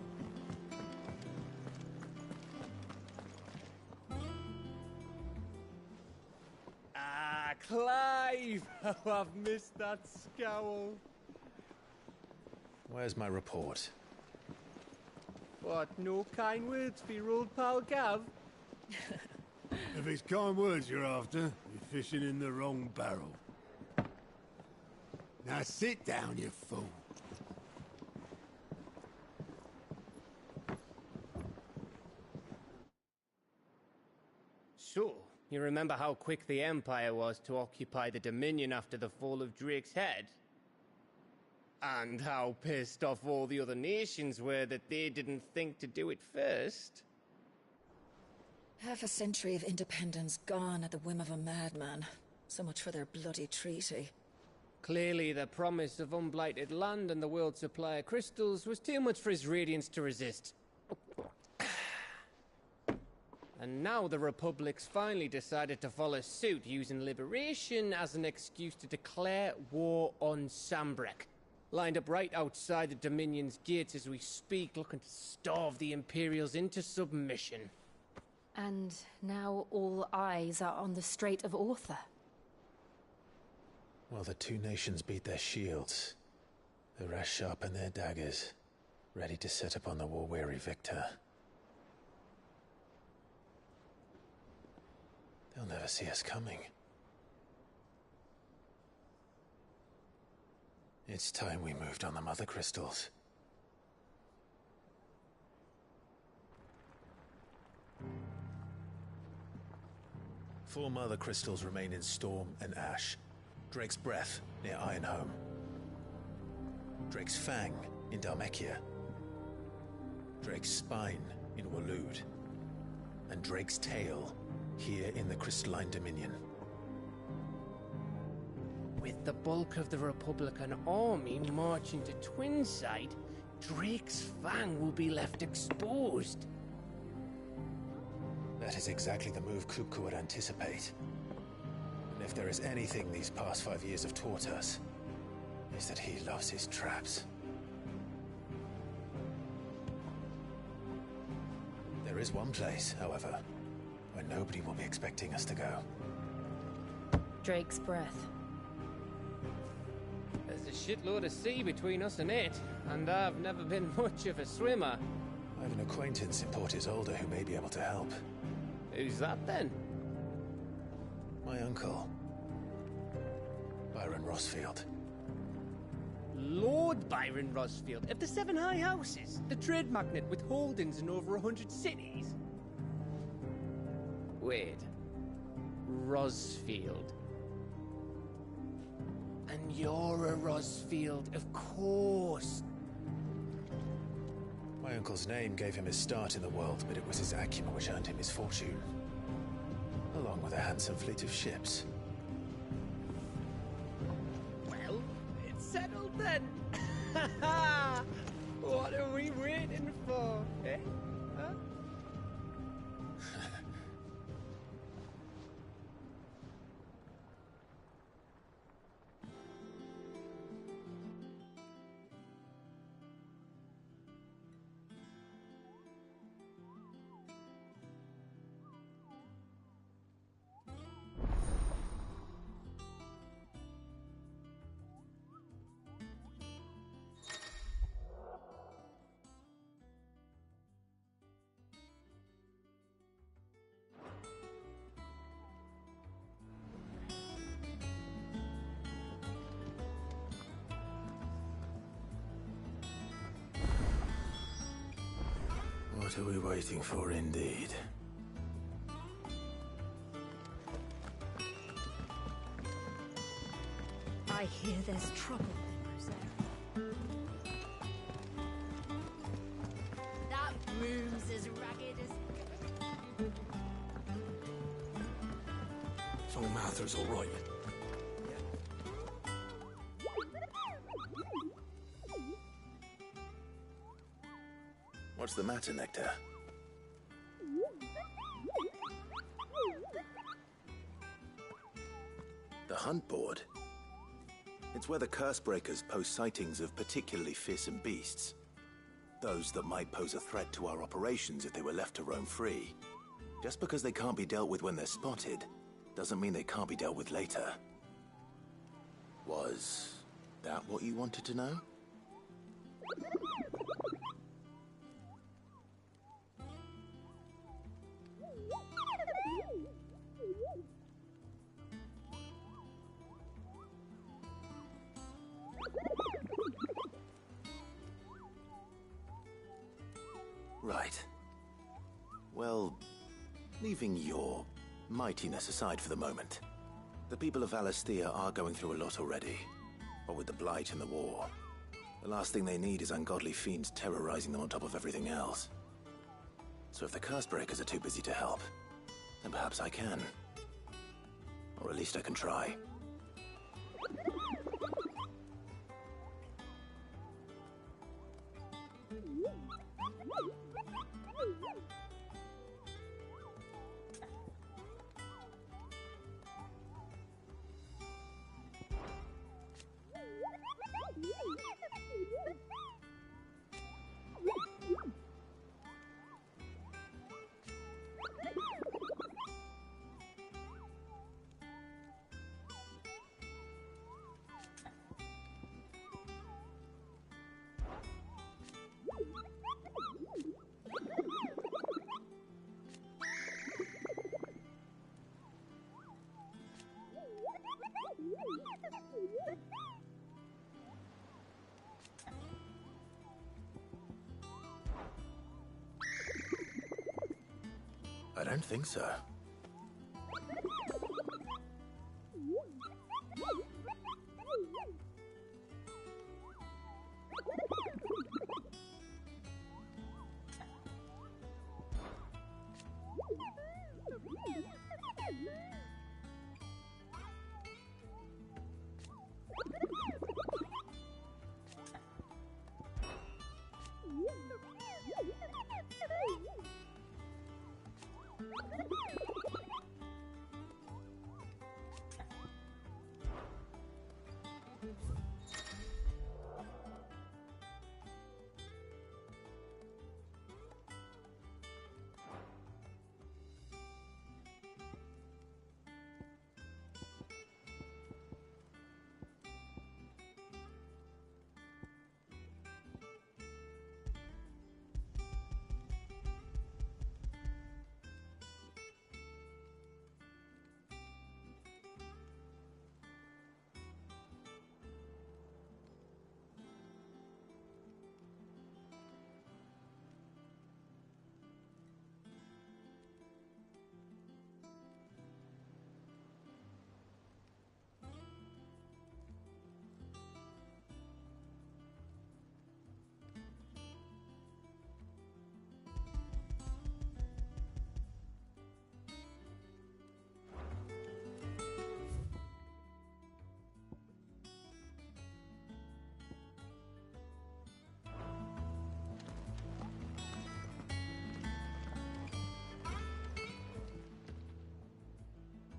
Ah, Clive! Oh, I've missed that scowl. Where's my report? What, no kind words for your old pal Gav? If it's kind words you're after, you're fishing in the wrong barrel. Now sit down, you fool. So, you remember how quick the Empire was to occupy the Dominion after the fall of Drake's head? And how pissed off all the other nations were that they didn't think to do it first? Half a century of independence gone at the whim of a madman. So much for their bloody treaty. Clearly, the promise of unblighted land and the world's supply of crystals was too much for his radiance to resist. And now the Republic's finally decided to follow suit, using liberation as an excuse to declare war on Sambrek. Lined up right outside the Dominion's gates as we speak, looking to starve the Imperials into submission. And now all eyes are on the Strait of Author. Well, the two nations beat their shields. The rest sharpen their daggers, ready to set upon the war-weary victor. They'll never see us coming. It's time we moved on the Mother Crystals. Four Mother Crystals remain in Storm and Ash. Drake's Breath, near Ironhome. Drake's Fang, in Dhalmekia. Drake's Spine, in Waloed. And Drake's Tail, here in the Crystalline Dominion. With the bulk of the Republican army marching to Twinside, Drake's Fang will be left exposed. That is exactly the move Kupka would anticipate. And if there is anything these past 5 years have taught us, is that he loves his traps. There is one place, however, where nobody will be expecting us to go. Drake's Breath. There's a shitload of sea between us and it, and I've never been much of a swimmer. I have an acquaintance in Port Isolde who may be able to help. Who's that then? My uncle, Byron Rosfield. Lord Byron Rosfield of the Seven High Houses, the trade magnate with holdings in over 100 cities. Wait, Rosfield. And you're a Rosfield, of course. My uncle's name gave him his start in the world, but it was his acumen which earned him his fortune. Along with a handsome fleet of ships. Well, it's settled then. What are we waiting for, eh? Huh? What are we waiting for, indeed? I hear there's trouble in Rosera. That room's as ragged as... So Mather's all right. What's the matter, Nectar? The hunt board? It's where the Cursebreakers post sightings of particularly fearsome beasts. Those that might pose a threat to our operations if they were left to roam free. Just because they can't be dealt with when they're spotted, doesn't mean they can't be dealt with later. Was that what you wanted to know? Right. Well, leaving your mightiness aside for the moment, the people of Alastia are going through a lot already. What with the Blight and the war. The last thing they need is ungodly fiends terrorizing them on top of everything else. So if the Cursebreakers are too busy to help, then perhaps I can. Or at least I can try. I don't think so.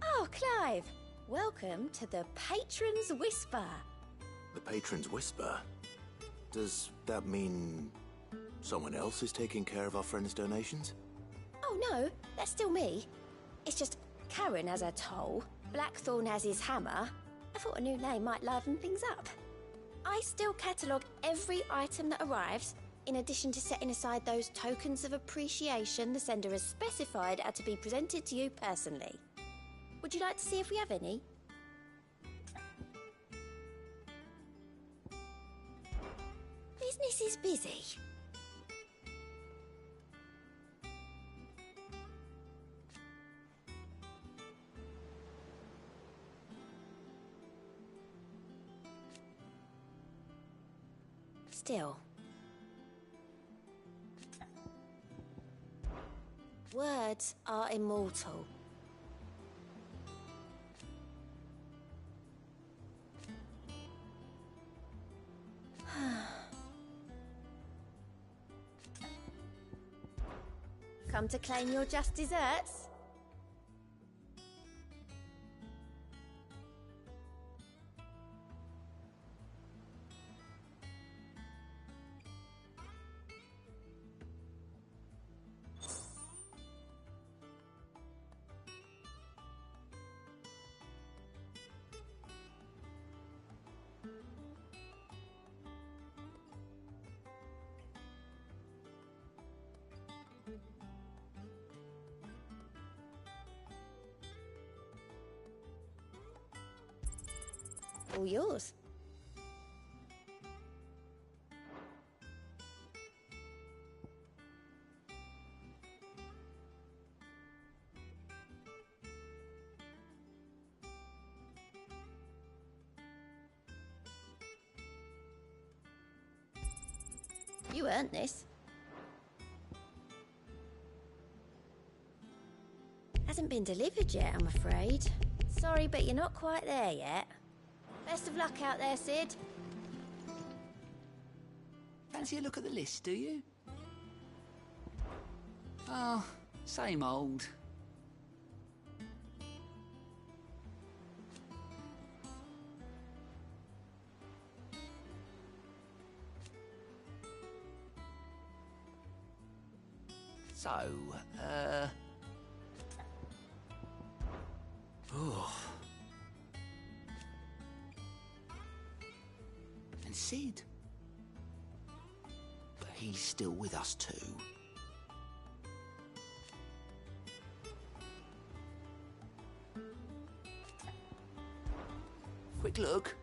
Oh, Clive! Welcome to the Patron's Whisper. The Patron's Whisper? Does that mean someone else is taking care of our friend's donations? Oh no, that's still me. It's just Karen has her toll, Blackthorn has his hammer. I thought a new name might liven things up. I still catalogue every item that arrives, in addition to setting aside those tokens of appreciation the sender has specified are to be presented to you personally. Would you like to see if we have any? Business is busy. still. Words are immortal. Come to claim your just desserts? All yours. You earned this. Hasn't been delivered yet, I'm afraid. Sorry, but you're not quite there yet. Best of luck out there, Sid. Fancy a look at the list, do you? Oh, same old. So, oh. And Sid. But he's still with us too. Quick look.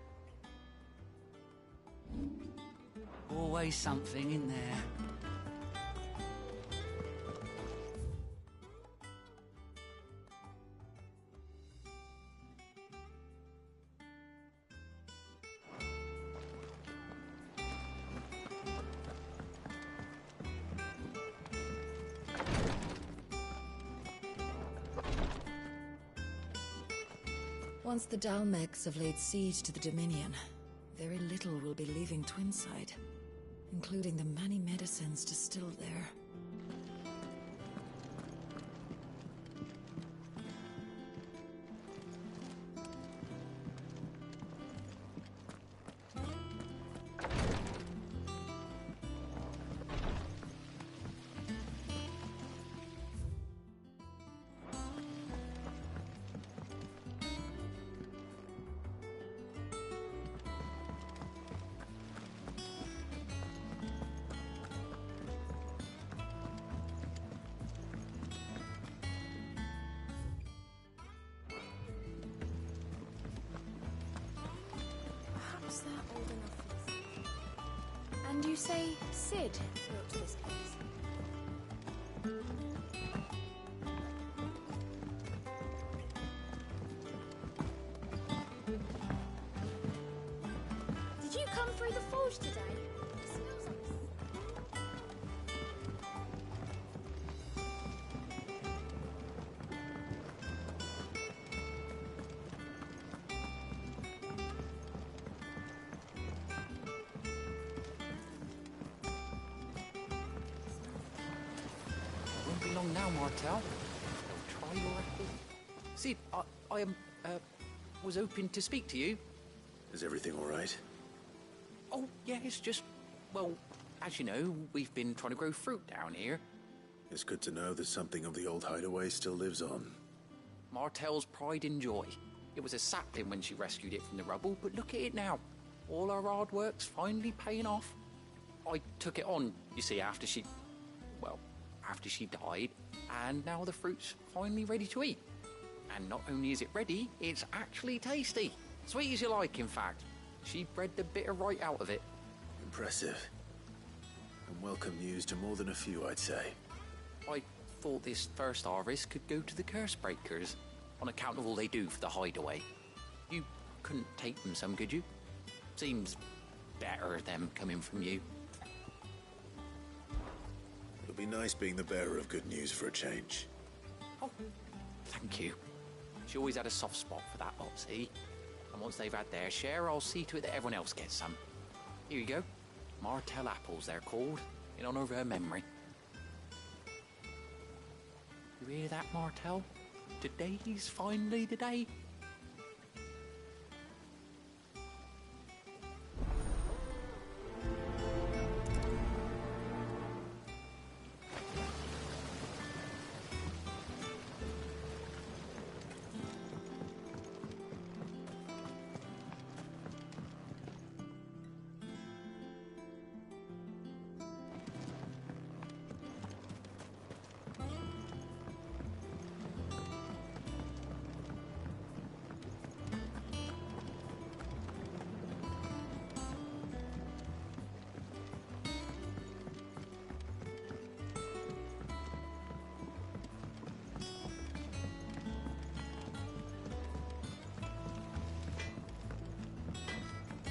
Always something in there. Once the Dalmegs have laid siege to the Dominion, very little will be leaving Twinside, including the many medicines distilled there. Perhaps they're old enough for this. And you say Sid built this place? Did you come through the forge today? It smells like Won't be long now, Martel. Try your apple. Sid, I was hoping to speak to you. Is everything all right? Oh, yeah, it's just, well, as you know, we've been trying to grow fruit down here. It's good to know that something of the old hideaway still lives on. Martel's pride and joy. It was a sapling when she rescued it from the rubble, but look at it now. All our hard work's finally paying off. I took it on, you see, after she died, and now the fruit's finally ready to eat. And not only is it ready, it's actually tasty. Sweet as you like, in fact. She bred the bitter right out of it. Impressive. And welcome news to more than a few, I'd say. I thought this first harvest could go to the curse breakers, on account of all they do for the hideaway. You couldn't take them some, could you? Seems better, them coming from you. It'll be nice being the bearer of good news for a change. Oh, thank you. She always had a soft spot for that lot, see? And once they've had their share, I'll see to it that everyone else gets some. Here you go. Martell apples, they're called, in honor of her memory. You hear that, Martell? Today's finally the day.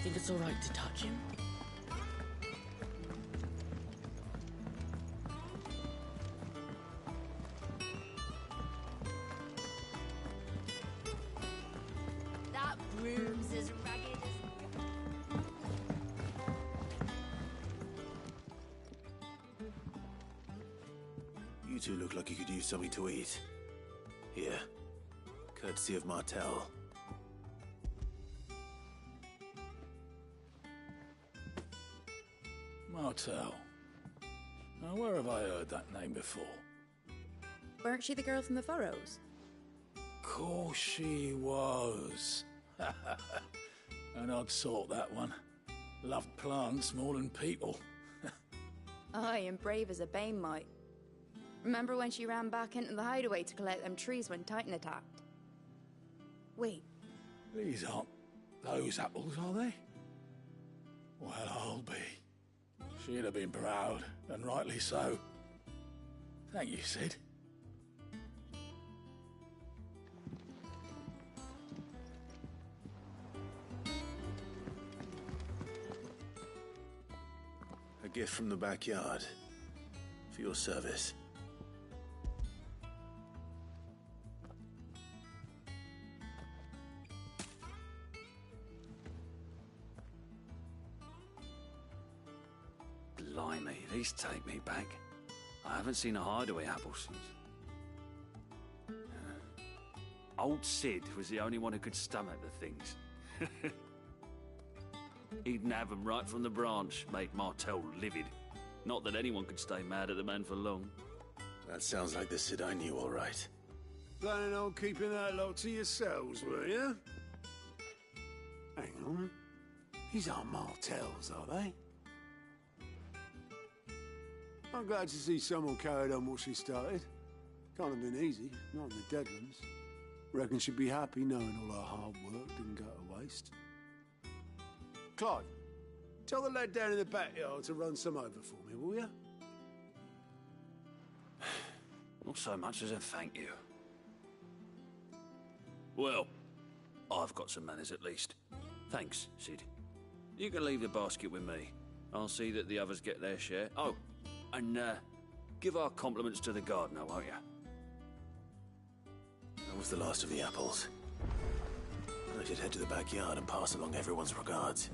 Think it's all right to touch him? That broom's as ragged as... You two look like you could use something to eat. Here. Courtesy of Martell. Martell. Now, where have I heard that name before? Weren't she the girl from the Furrows? Course she was. An odd sort, that one. Loved plants more than people. Aye, and brave as a bane might. Remember when she ran back into the hideaway to collect them trees when Titan attacked? Wait. These aren't those apples, are they? Well, I'll be. She'd have been proud, and rightly so. Thank you, Sid. A gift from the backyard. For your service. Blimey, these take me back. I haven't seen a hideaway apple since. Old Sid was the only one who could stomach the things. He'd nab 'em right from the branch, made Martell livid. Not that anyone could stay mad at the man for long. That sounds like the Sid I knew, all right. Planning on keeping that lot to yourselves, were you? Hang on. These aren't Martells, are they? I'm glad to see someone carried on what she started. Can't have been easy, not in the Deadlands. Reckon she'd be happy knowing all her hard work didn't go to waste. Clive, tell the lad down in the backyard to run some over for me, will you? Not so much as a thank you. Well, I've got some manners at least. Thanks, Sid. You can leave the basket with me. I'll see that the others get their share. Oh, and give our compliments to the gardener, won't you? That was the last of the apples. I should head to the backyard and pass along everyone's regards.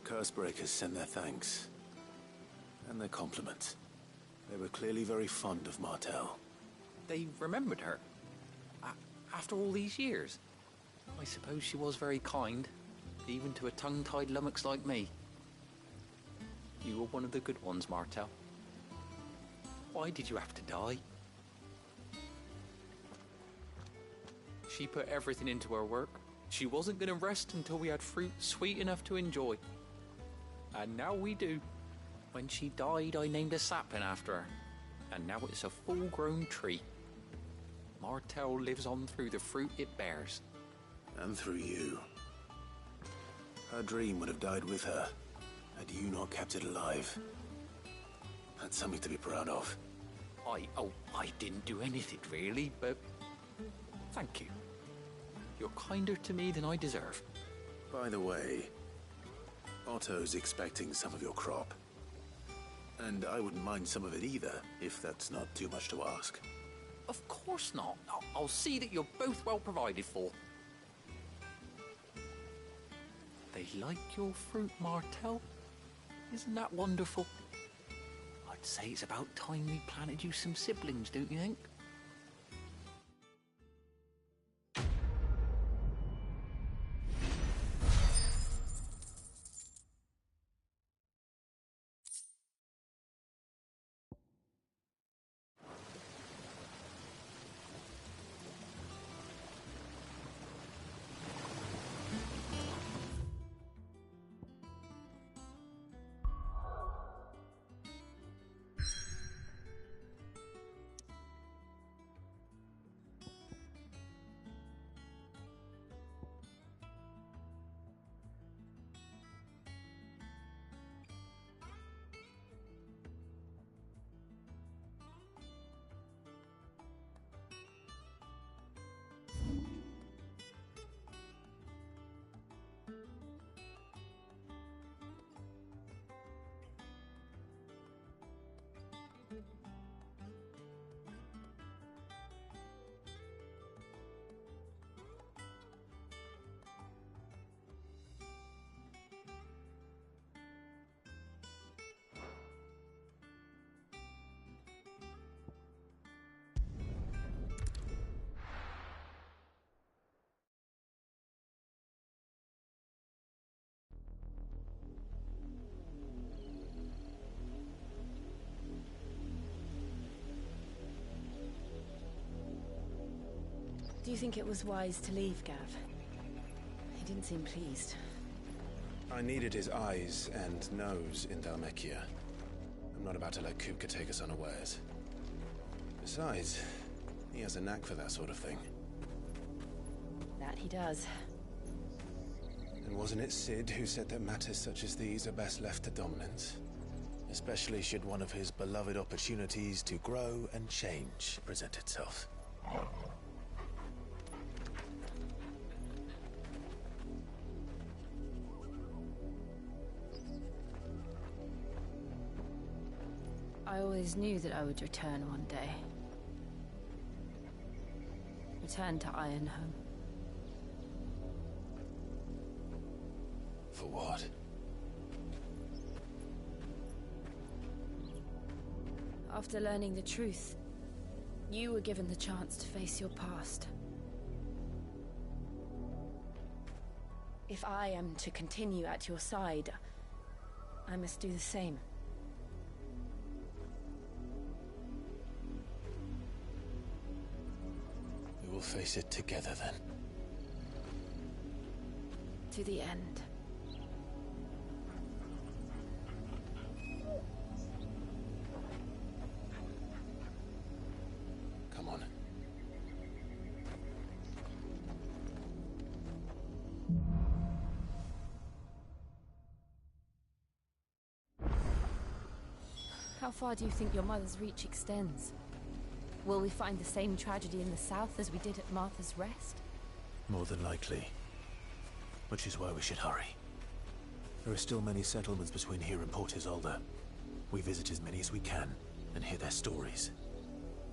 Cursebreakers send their thanks. And their compliments. They were clearly very fond of Martel. They remembered her. After all these years. I suppose she was very kind, even to a tongue-tied lummox like me. You were one of the good ones, Martel. Why did you have to die? She put everything into her work. She wasn't going to rest until we had fruit sweet enough to enjoy. And now we do. When she died, I named a sapling after her. And now it's a full-grown tree. Martel lives on through the fruit it bears. And through you. Her dream would have died with her, had you not kept it alive. That's something to be proud of. I didn't do anything really, but thank you. You're kinder to me than I deserve. By the way, Otto's expecting some of your crop. And I wouldn't mind some of it either, if that's not too much to ask. Of course not. I'll see that you're both well provided for. They like your fruit, Martel. Isn't that wonderful? I'd say it's about time we planted you some siblings, don't you think? Do you think it was wise to leave, Gav? He didn't seem pleased. I needed his eyes and nose in Dhalmekia. I'm not about to let Kupka take us unawares. Besides, he has a knack for that sort of thing. That he does. And wasn't it Sid who said that matters such as these are best left to dominance? Especially should one of his beloved opportunities to grow and change present itself. I always knew that I would return one day. Return to Ironhome. For what? After learning the truth, you were given the chance to face your past. If I am to continue at your side, I must do the same. We will face it together then. To the end. Come on. How far do you think your mother's reach extends? Will we find the same tragedy in the south as we did at Martha's Rest? More than likely. Which is why we should hurry. There are still many settlements between here and Port Isolde. We visit as many as we can and hear their stories.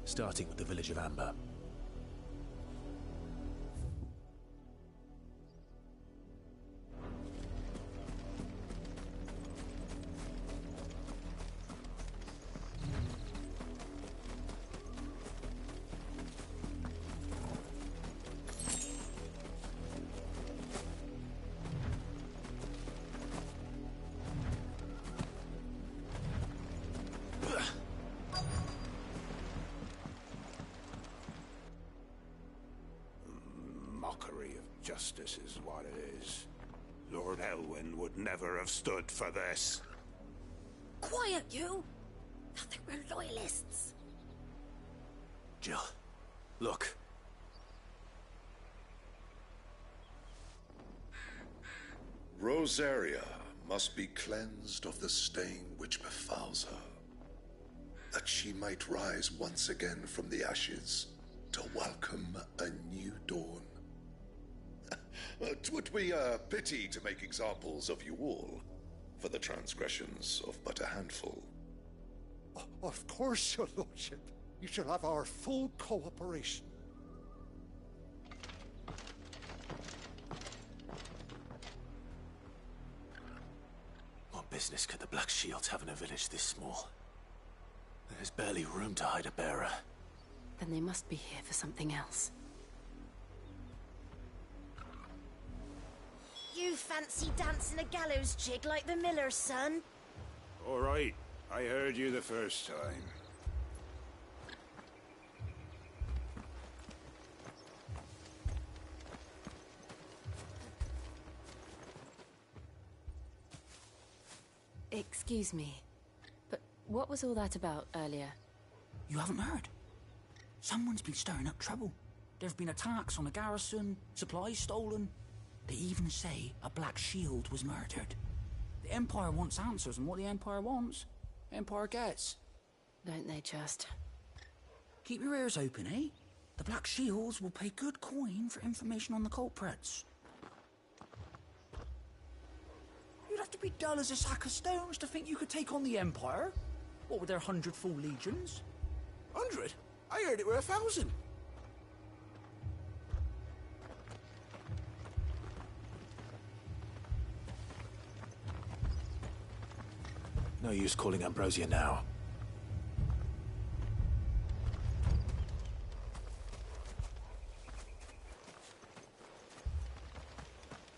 Starting with the village of Amber. Justice is what it is. Lord Elwyn would never have stood for this. Quiet, you! I think we're loyalists. Jill, look. Rosaria must be cleansed of the stain which befouls her, that she might rise once again from the ashes to welcome a new dawn. It would be a pity to make examples of you all for the transgressions of but a handful. Of course, your lordship. You shall have our full cooperation. What business could the Black Shields have in a village this small? There's barely room to hide a bearer. Then they must be here for something else. You fancy dancing a gallows jig like the miller's son? All right, I heard you the first time. Excuse me, but what was all that about earlier? You haven't heard? Someone's been stirring up trouble. There've been attacks on the garrison, supplies stolen. They even say a Black Shield was murdered. The Empire wants answers, and what the Empire wants, Empire gets. Don't they just? Keep your ears open, eh? The Black Shields will pay good coin for information on the culprits. You'd have to be dull as a sack of stones to think you could take on the Empire. What with their 100 full legions? 100? I heard it were 1,000. No use calling Ambrosia now.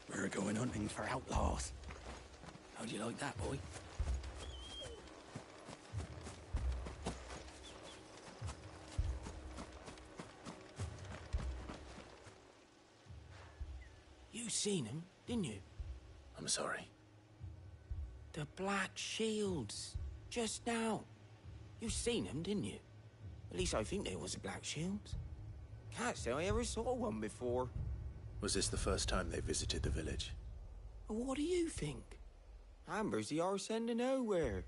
We're going hunting for outlaws. How do you like that, boy? You seen him, didn't you? I'm sorry. The Black Shields. Just now. You seen them, didn't you? At least I think there was a Black Shields. Can't say I ever saw one before. Was this the first time they visited the village? What do you think? Amber's the arse end of nowhere.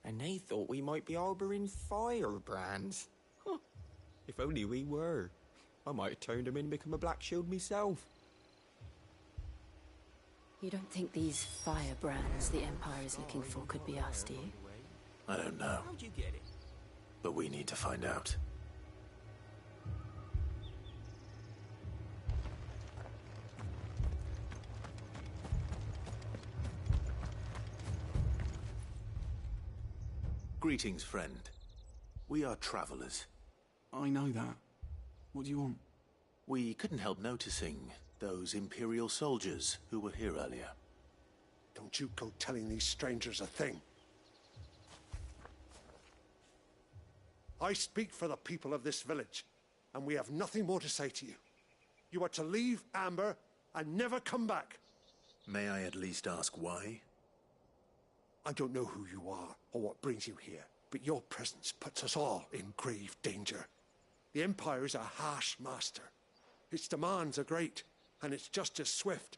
And they thought we might be harboring firebrands. Huh. If only we were. I might have turned them in and become a Black Shield myself. You don't think these firebrands the Empire is looking for could be us, do you? I don't know. How'd you get it? But we need to find out. Greetings, friend. We are travelers. I know that. What do you want? We couldn't help noticing those Imperial soldiers who were here earlier. Don't you go telling these strangers a thing. I speak for the people of this village, and we have nothing more to say to you. You are to leave Amber and never come back. May I at least ask why? I don't know who you are or what brings you here, but your presence puts us all in grave danger. The Empire is a harsh master. Its demands are great, and its justice swift.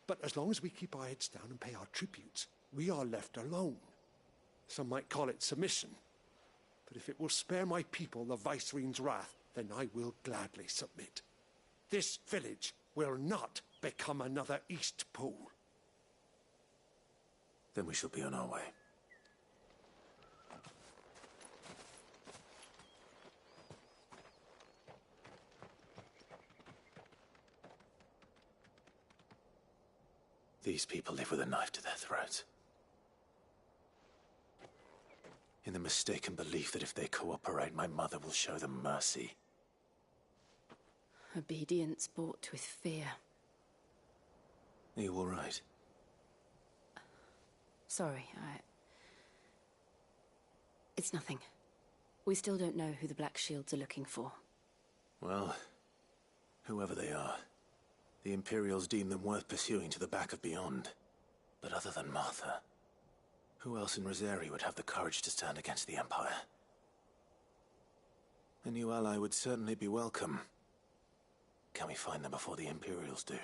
But as long as we keep our heads down and pay our tributes, we are left alone. Some might call it submission. But if it will spare my people the Viceroy's wrath, then I will gladly submit. This village will not become another East Pool. Then we shall be on our way. These people live with a knife to their throats. In the mistaken belief that if they cooperate, my mother will show them mercy. Obedience bought with fear. Are you all right? Sorry, It's nothing. We still don't know who the Black Shields are looking for. Well, whoever they are, The Imperials deem them worth pursuing to the back of beyond. But other than Martha, who else in Rosari would have the courage to stand against the Empire? A new ally would certainly be welcome. Can we find them before the Imperials do?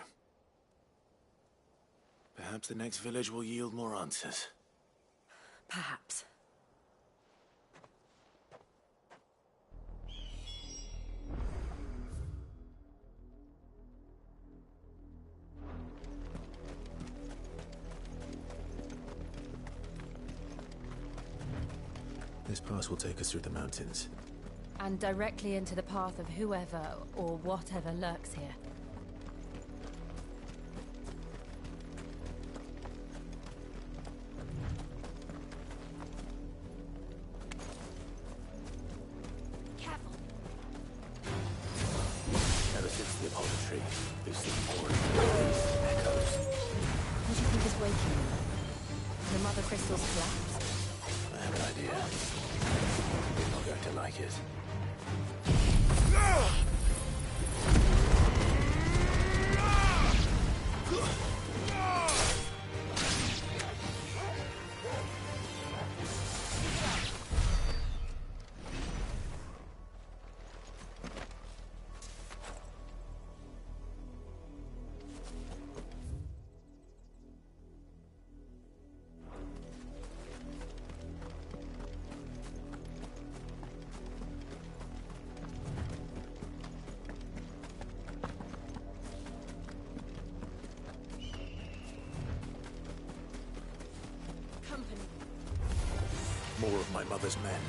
Perhaps the next village will yield more answers. Perhaps. This pass will take us through the mountains. And directly into the path of whoever or whatever lurks here. Careful. Ever since the Apollo tree, we've seen more echoes. What do you think is waking them? The mother crystals collapsed? I have an idea. You're not going to like it. More of my mother's men.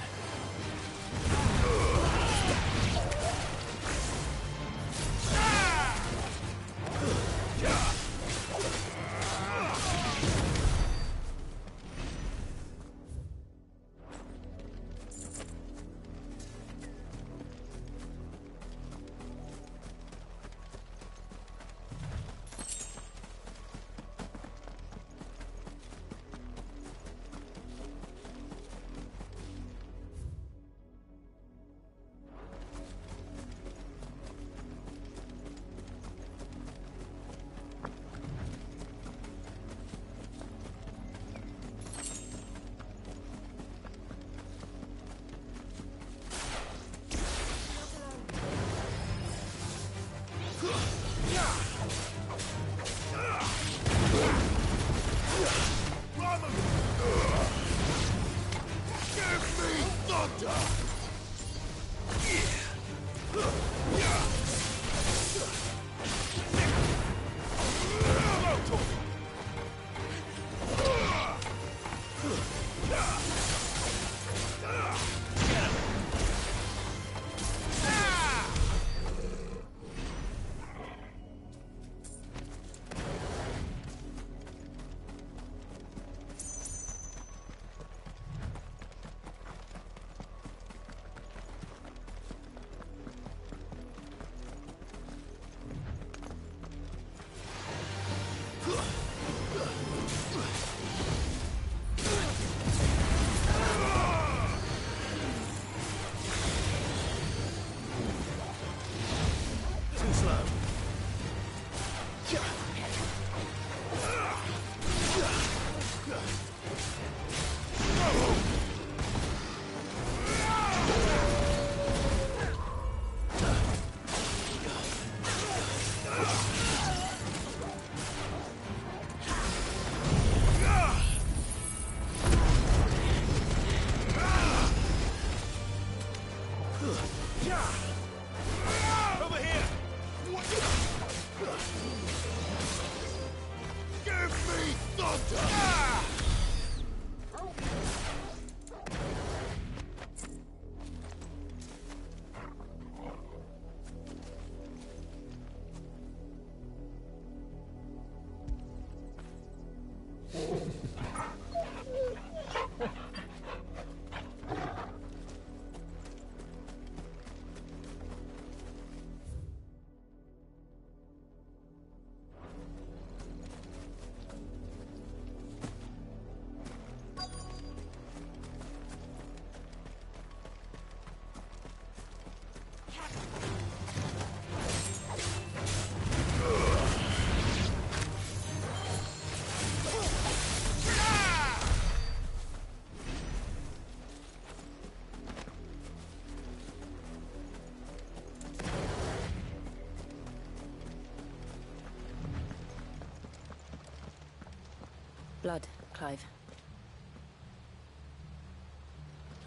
blood, Clive.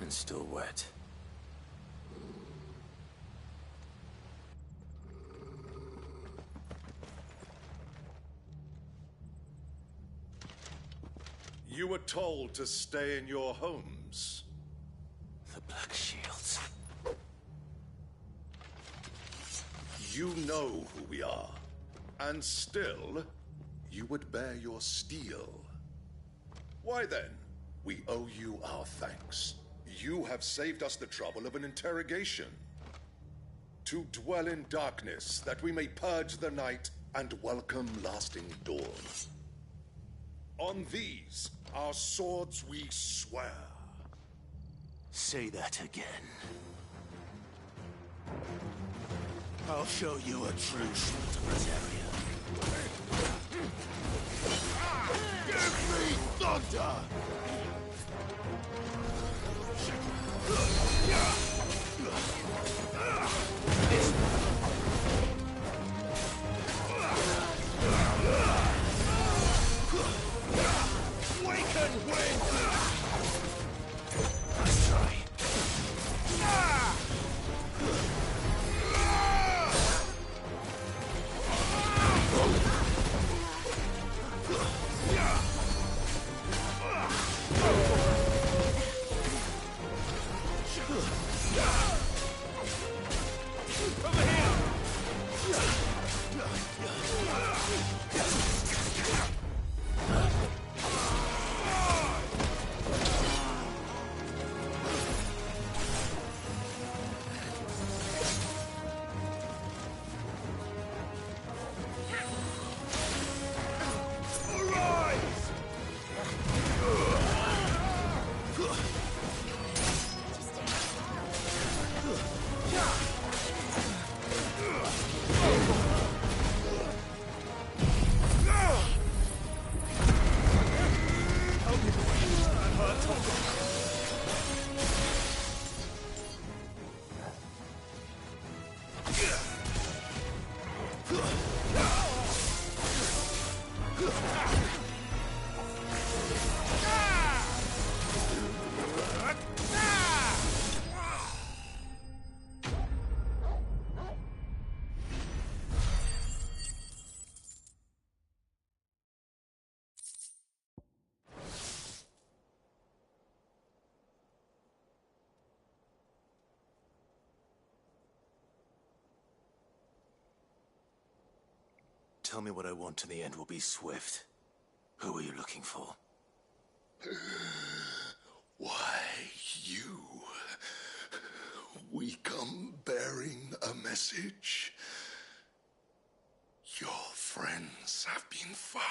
And still wet. You were told to stay in your homes. The Black Shields. You know who we are. And still, you would bear your steel. Why then, we owe you our thanks. You have saved us the trouble of an interrogation. To dwell in darkness, that we may purge the night and welcome lasting dawn. On these, our swords we swear. Say that again. I'll show you a true sort of Rosaria. Give me thunder! Waken wind! Let's try. Tell me what I want and the end will be swift. Who are you looking for? Why, you. We come bearing a message. Your friends have been found.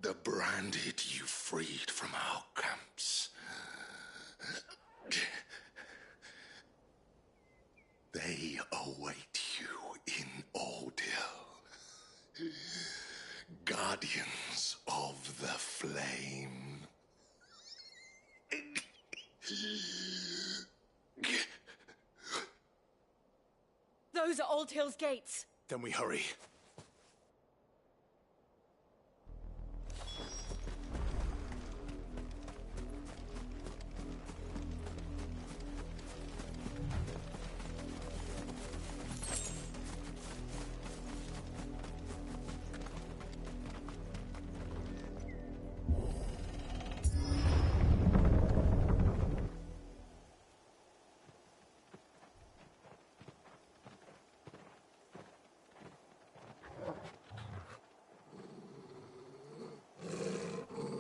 The branded you freed from our camps. They await you in Oldhill. Guardians of the Flame. Those are Old Hill's gates. Then we hurry.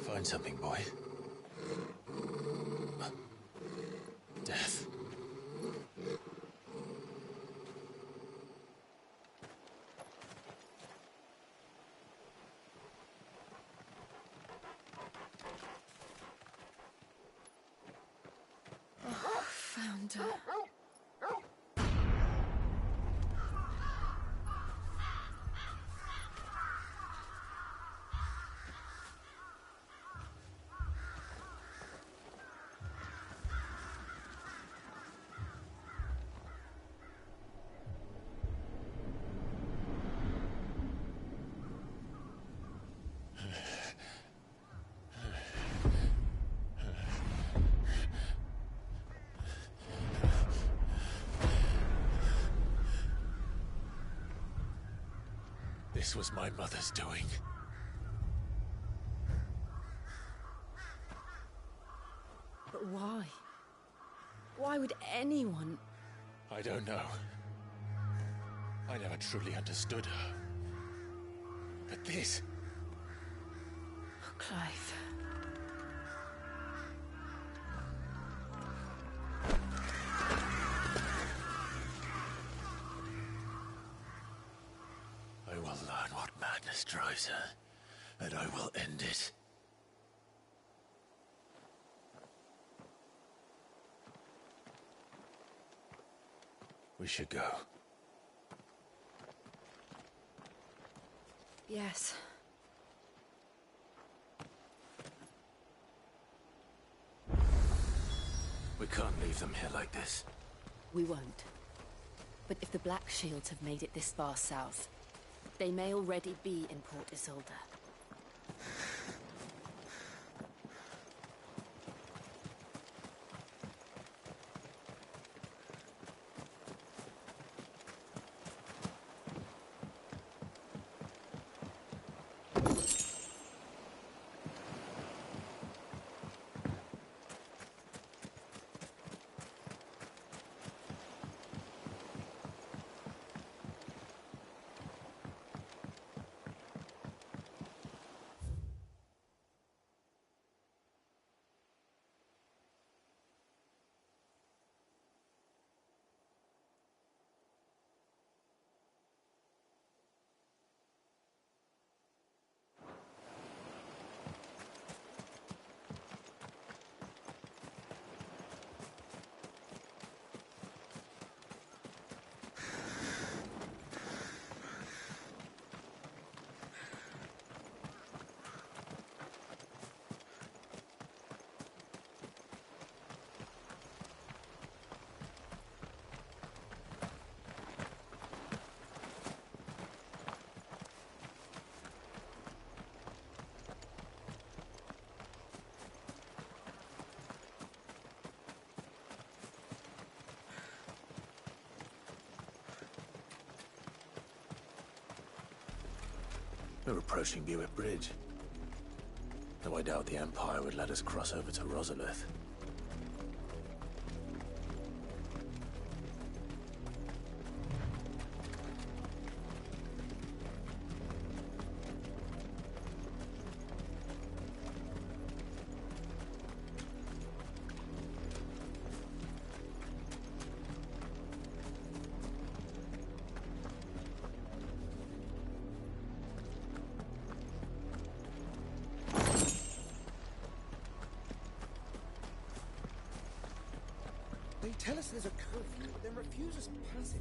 Find something, boy. Death. Oh, found her. This was my mother's doing. But why? Why would anyone... I don't know. I never truly understood her. But this... Oh, Clive. I will learn what madness drives her, and I will end it. We should go. Yes. We can't leave them here like this. We won't. But if the Black Shields have made it this far south, they may already be in Port Isolde. We're approaching Buick Bridge. Though I doubt the Empire would let us cross over to Rosalith. They tell us there's a curfew, but then refuse us passage.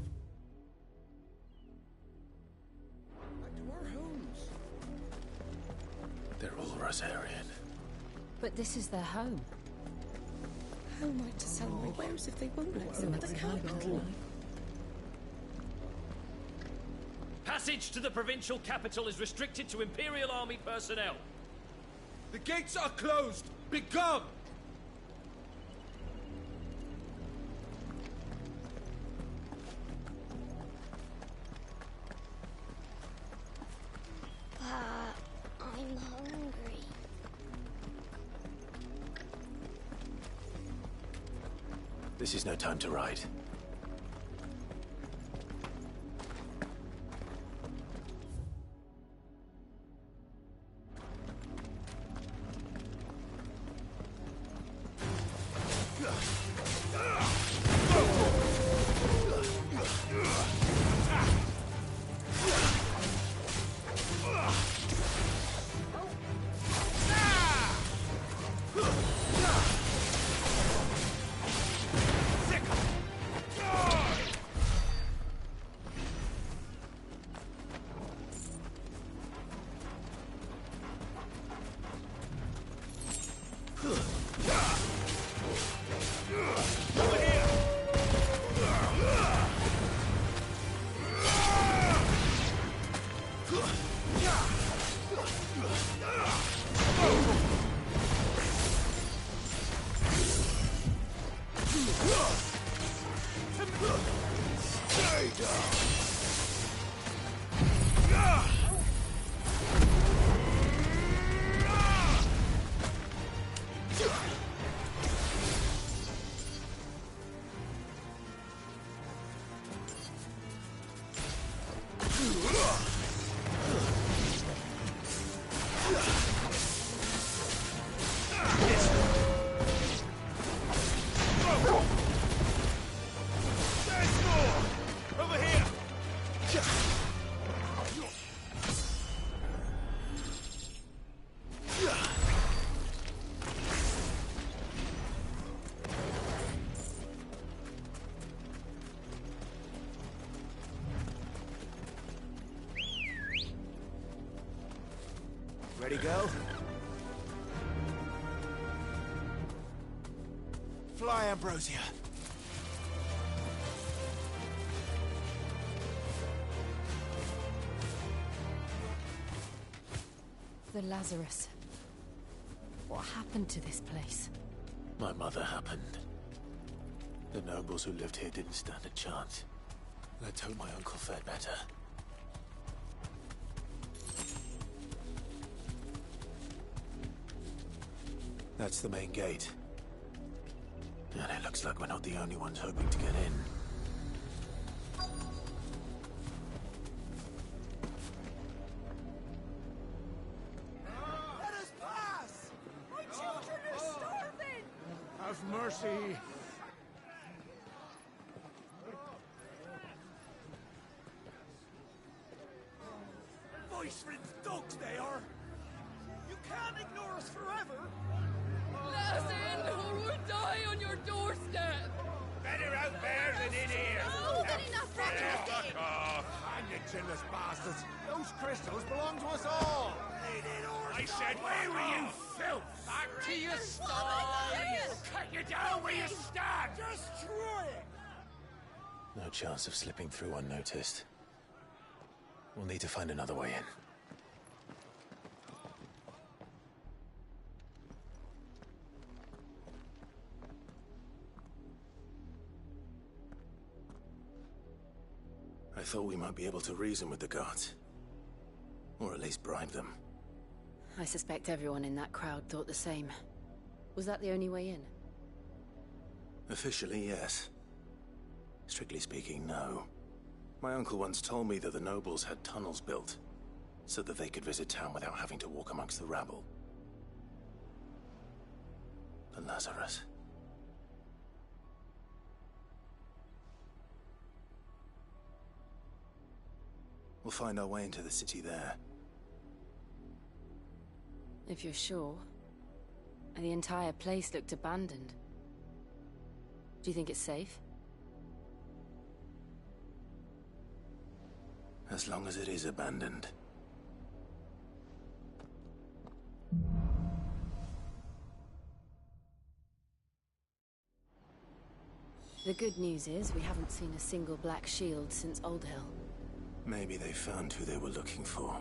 Back to our homes. They're all Rosarian. But this is their home. How am I to sell my wares if they won't let them at the capital? Passage to the provincial capital is restricted to Imperial Army personnel. The gates are closed! Begone! I'm hungry. This is no time to ride. Ready, go? Fly, Ambrosia. The Lazarus. What happened to this place? My mother happened. The nobles who lived here didn't stand a chance. Let's hope my uncle fared better. That's the main gate. And it looks like we're not the only ones hoping to get in. Let us pass! My children are starving! Have mercy! Voice-ridden dogs they are! You can't ignore us forever! Let us in, or we'll die on your doorstep! Better out there than in here. Oh, good enough, Roger. Fuck off. Hang you chinless bastards! Those crystals belong to us all! I said, where were you, filth? Back to your stalls. Cut you down where you stand. Destroy it! No chance of slipping through unnoticed. We'll need to find another way in. I thought we might be able to reason with the guards. Or at least bribe them. I suspect everyone in that crowd thought the same. Was that the only way in? Officially, yes. Strictly speaking, no. My uncle once told me that the nobles had tunnels built, so that they could visit town without having to walk amongst the rabble. The Lazarus. We'll find our way into the city there. If you're sure. The entire place looked abandoned. Do you think it's safe? As long as it is abandoned. The good news is we haven't seen a single black shield since Old Hill. Maybe they found who they were looking for.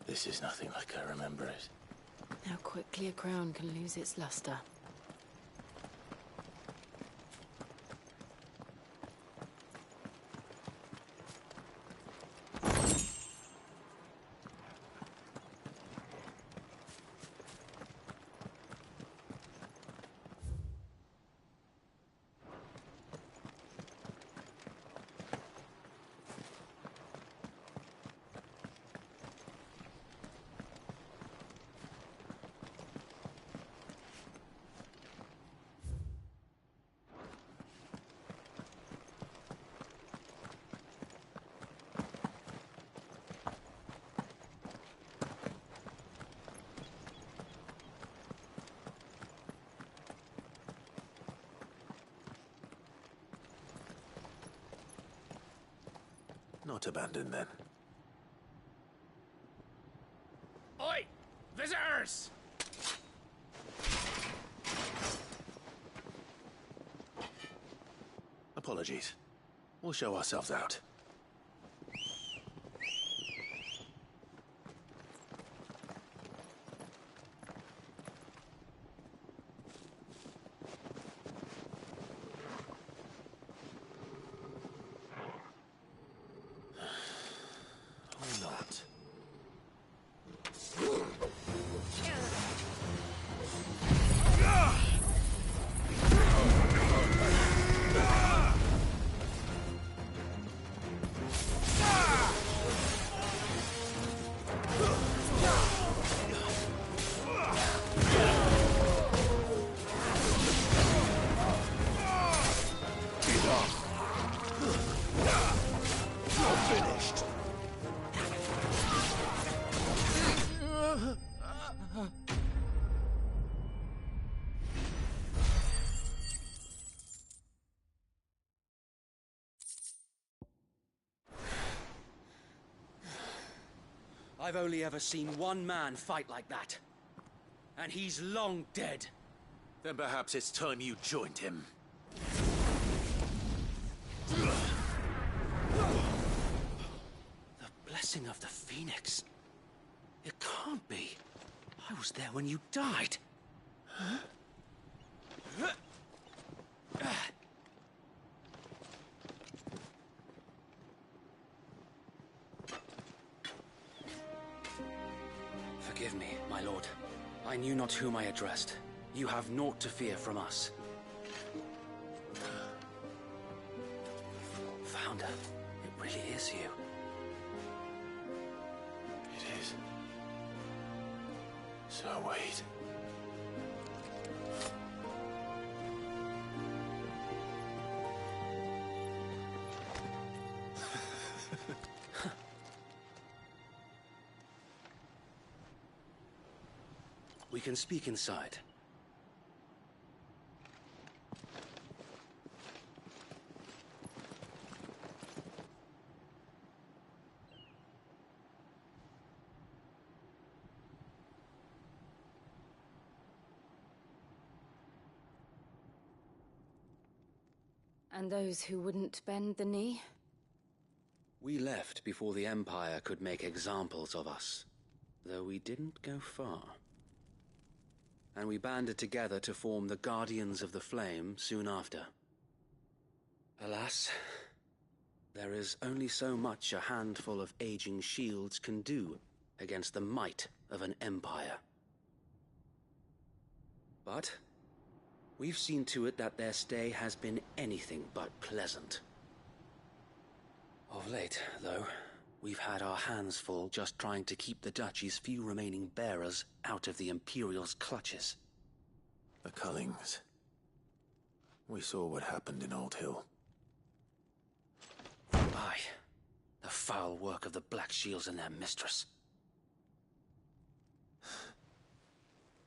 This is nothing like I remember it. How quickly a crown can lose its luster. not abandoned then. Oi! Visitors! Apologies. We'll show ourselves out. Or not. I've only ever seen one man fight like that. And he's long dead. Then perhaps it's time you joined him. The blessing of the Phoenix. It can't be. I was there when you died. Huh? Forgive me, my lord. I knew not whom I addressed. You have naught to fear from us. Founder, it really is you. It is. So wait. We can speak inside. And those who wouldn't bend the knee? We left before the Empire could make examples of us, though we didn't go far. And we banded together to form the Guardians of the Flame soon after. Alas, there is only so much a handful of aging shields can do against the might of an empire. But we've seen to it that their stay has been anything but pleasant. Of late, though, we've had our hands full just trying to keep the Duchy's few remaining bearers out of the Imperial's clutches. The Cullings. We saw what happened in Old Hill. Aye. The foul work of the Black Shields and their mistress.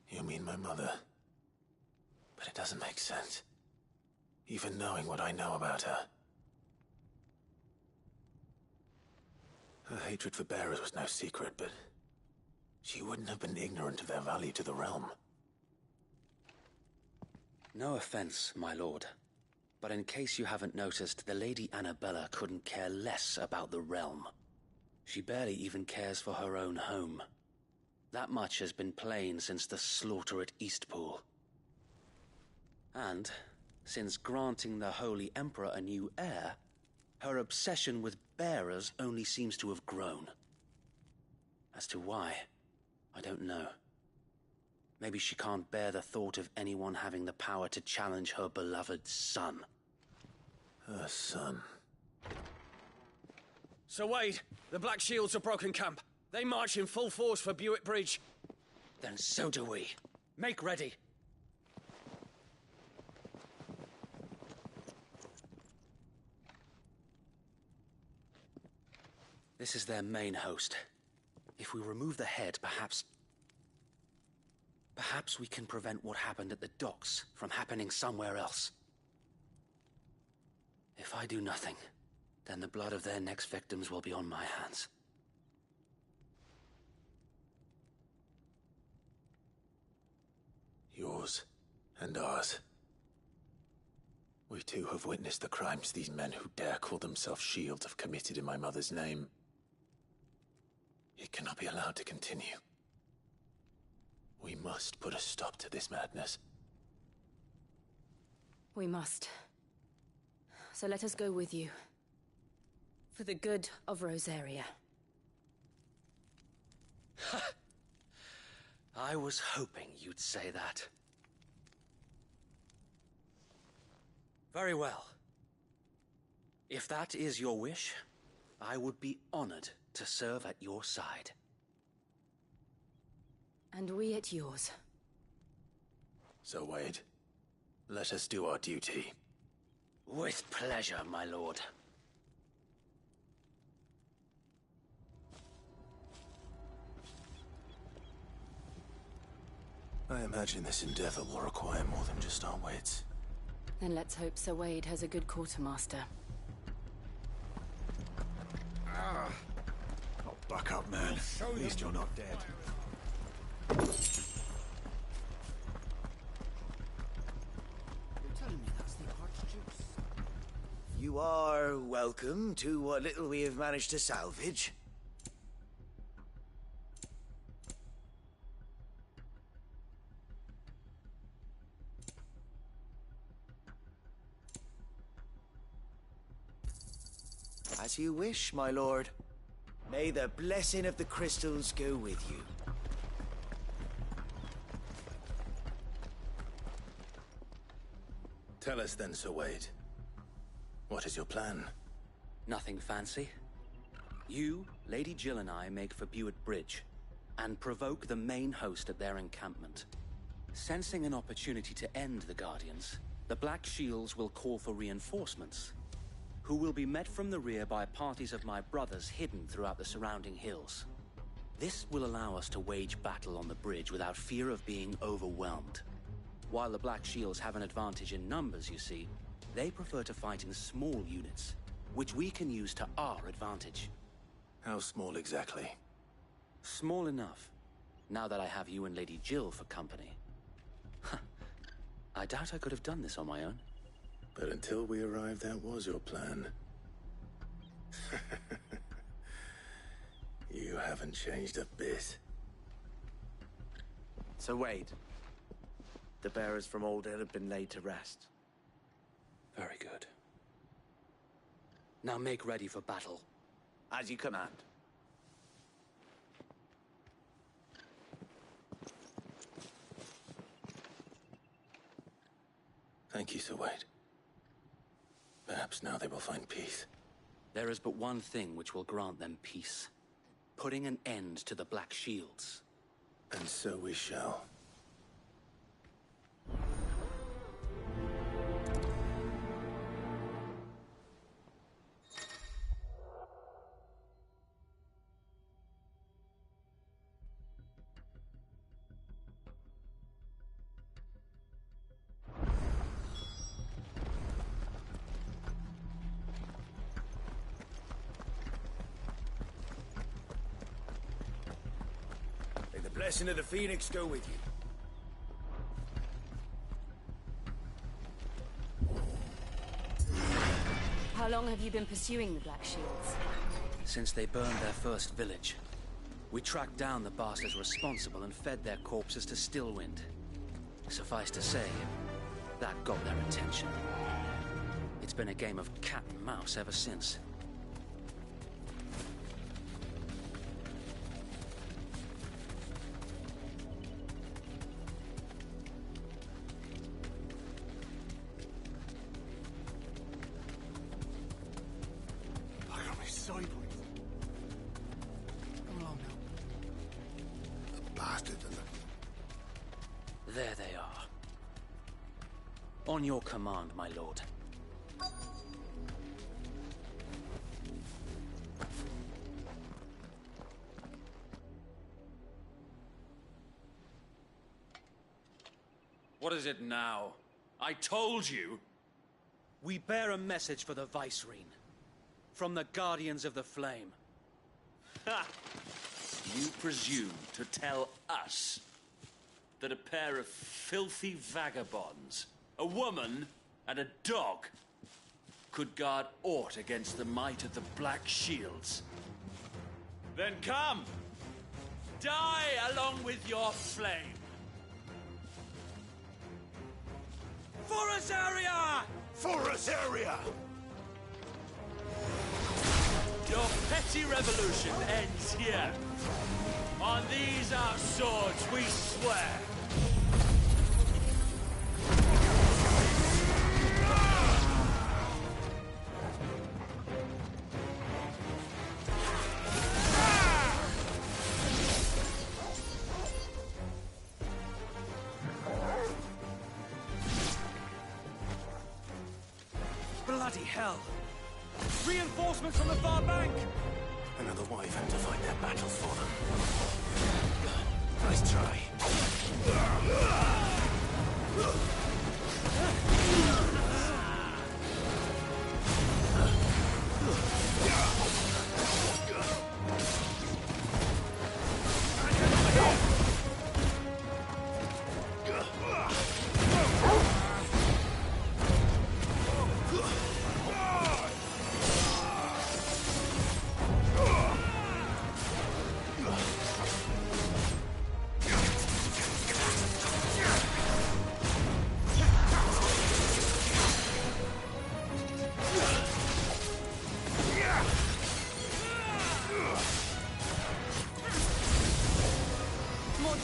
You mean my mother? But it doesn't make sense. Even knowing what I know about her. Her hatred for bearers was no secret, but she wouldn't have been ignorant of their value to the realm. No offense, my lord. But in case you haven't noticed, the Lady Annabella couldn't care less about the realm. She barely even cares for her own home. That much has been plain since the slaughter at Eastpool. And, since granting the Holy Emperor a new heir, her obsession with bearers only seems to have grown. As to why, I don't know. Maybe she can't bear the thought of anyone having the power to challenge her beloved son. Her son? Sir Wade, the Black Shields have broken camp. They march in full force for Buick Bridge. Then so do we. Make ready. This is their main host. If we remove the head, perhaps we can prevent what happened at the docks from happening somewhere else. If I do nothing, then the blood of their next victims will be on my hands. Yours and ours. We too have witnessed the crimes these men who dare call themselves shields have committed in my mother's name. It cannot be allowed to continue. We must put a stop to this madness. We must. So let us go with you. For the good of Rosaria. I was hoping you'd say that. Very well. If that is your wish, I would be honored to serve at your side. And we at yours. So, Wade, let us do our duty. With pleasure, my lord. I imagine this endeavor will require more than just our wits. Then let's hope Sir Wade has a good quartermaster. Oh, buck up, man. At least you're not dead. You're telling me that's the Archduke's? You are welcome to what little we have managed to salvage. As you wish, my lord. May the blessing of the crystals go with you. Tell us then, Sir Wade. What is your plan? Nothing fancy. You, Lady Jill and I make for Buett Bridge, and provoke the main host at their encampment. Sensing an opportunity to end the Guardians, the Black Shields will call for reinforcements, who will be met from the rear by parties of my brothers hidden throughout the surrounding hills. This will allow us to wage battle on the bridge without fear of being overwhelmed. While the Black Shields have an advantage in numbers, you see, they prefer to fight in small units, which we can use to our advantage. How small exactly? Small enough, now that I have you and Lady Jill for company. I doubt I could have done this on my own. But until we arrived, that was your plan. You haven't changed a bit. So Wade, the bearers from Old Hill have been laid to rest. Very good. Now make ready for battle. As you command. Thank you, Sir Wade. Perhaps now they will find peace. There is but one thing which will grant them peace. Putting an end to the Black Shields. And so we shall. May the blessing of the Phoenix go with you. How long have you been pursuing the Black Shields? Since they burned their first village. We tracked down the bastards responsible and fed their corpses to Stillwind. Suffice to say, that got their attention. It's been a game of cat and mouse ever since. I got me sideways. Come along now. The bastards are looking. There they are. On your command, my lord. What is it now? I told you! We bear a message for the Vicereine. from the Guardians of the Flame. Ha! You presume to tell us that a pair of filthy vagabonds, a woman and a dog, could guard aught against the might of the Black Shields? Then come! Die along with your flame! For Azaria! For Azaria! Your petty revolution ends here. On these our swords we swear. Bloody hell! Reinforcements from the far bank! Another wyvern to fight their battles for them. Nice try.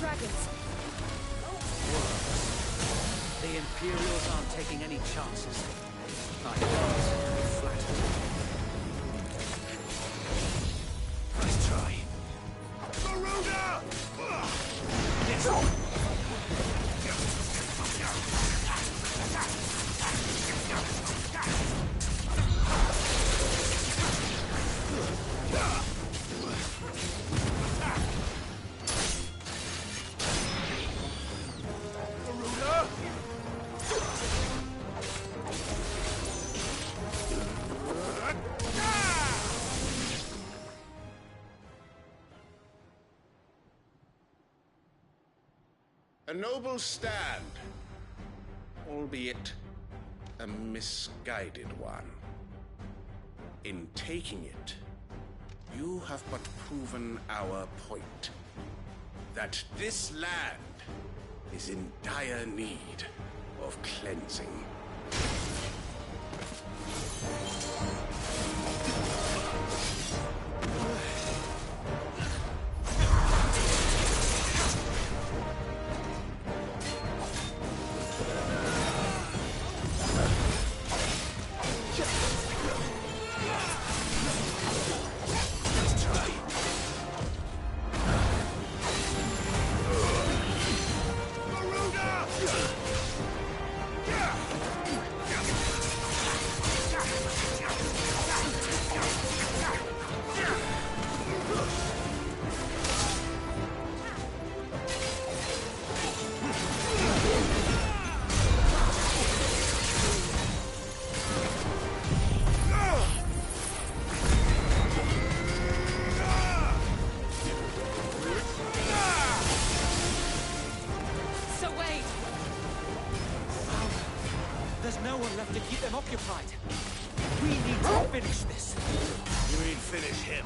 Dragons. The Imperials aren't taking any chances. I can't be flattered. Nice try. Garuda! A noble stand, albeit a misguided one. In taking it, you have but proven our point, that this land is in dire need of cleansing. There's no one left to keep them occupied. We need to finish this. You mean finish him?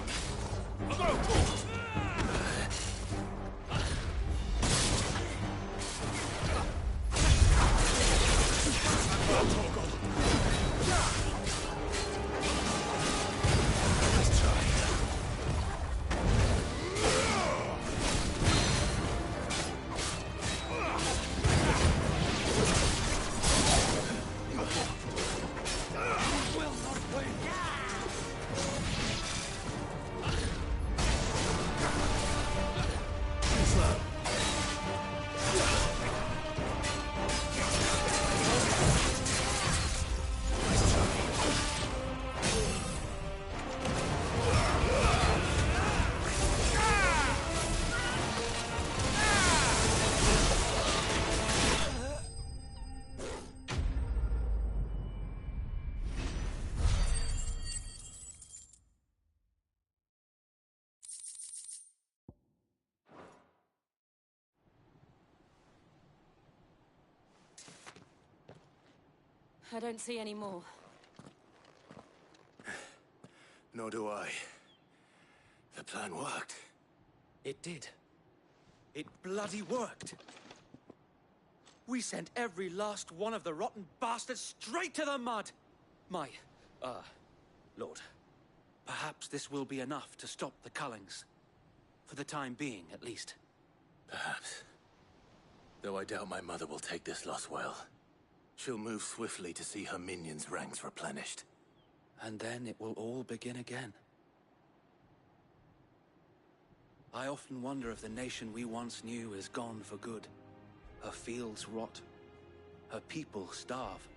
I don't see any more. Nor do I. The plan worked. It did. It bloody worked. We sent every last one of the rotten bastards straight to the mud! My, Lord, perhaps this will be enough to stop the Cullings. For the time being, at least. Perhaps. Though I doubt my mother will take this loss well. She'll move swiftly to see her minions' ranks replenished. And then it will all begin again. I often wonder if the nation we once knew is gone for good. Her fields rot. Her people starve.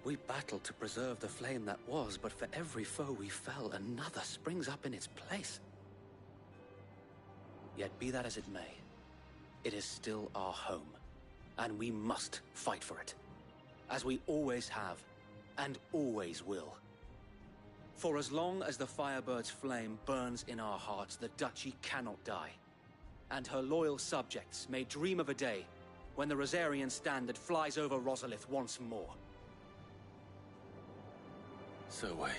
We battled to preserve the flame that was, but for every foe we fell, another springs up in its place. Yet be that as it may, it is still our home, and we must fight for it, as we always have, and always will. For as long as the Firebird's flame burns in our hearts, the Duchy cannot die, and her loyal subjects may dream of a day when the Rosarian standard flies over Rosalith once more. So wait,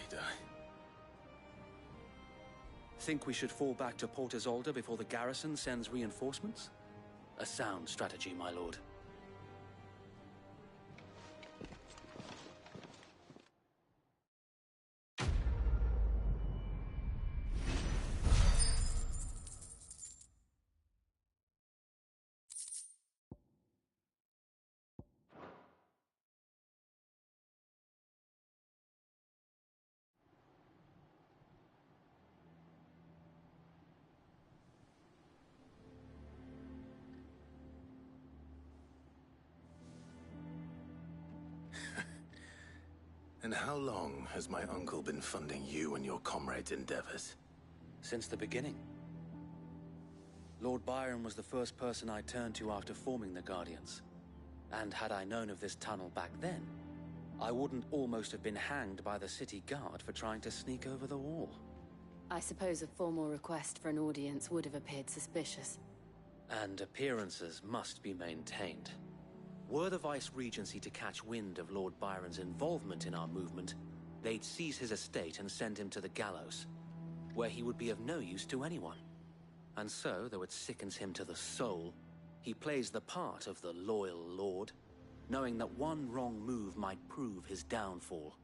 Think we should fall back to Port Isolde before the garrison sends reinforcements? A sound strategy, my lord. And how long has my uncle been funding you and your comrades' endeavors? Since the beginning. Lord Byron was the first person I turned to after forming the Guardians. And had I known of this tunnel back then, I wouldn't almost have been hanged by the city guard for trying to sneak over the wall. I suppose a formal request for an audience would have appeared suspicious. And appearances must be maintained. Were the Vice-Regency to catch wind of Lord Byron's involvement in our movement, they'd seize his estate and send him to the gallows, where he would be of no use to anyone. And so, though it sickens him to the soul, he plays the part of the loyal lord, knowing that one wrong move might prove his downfall.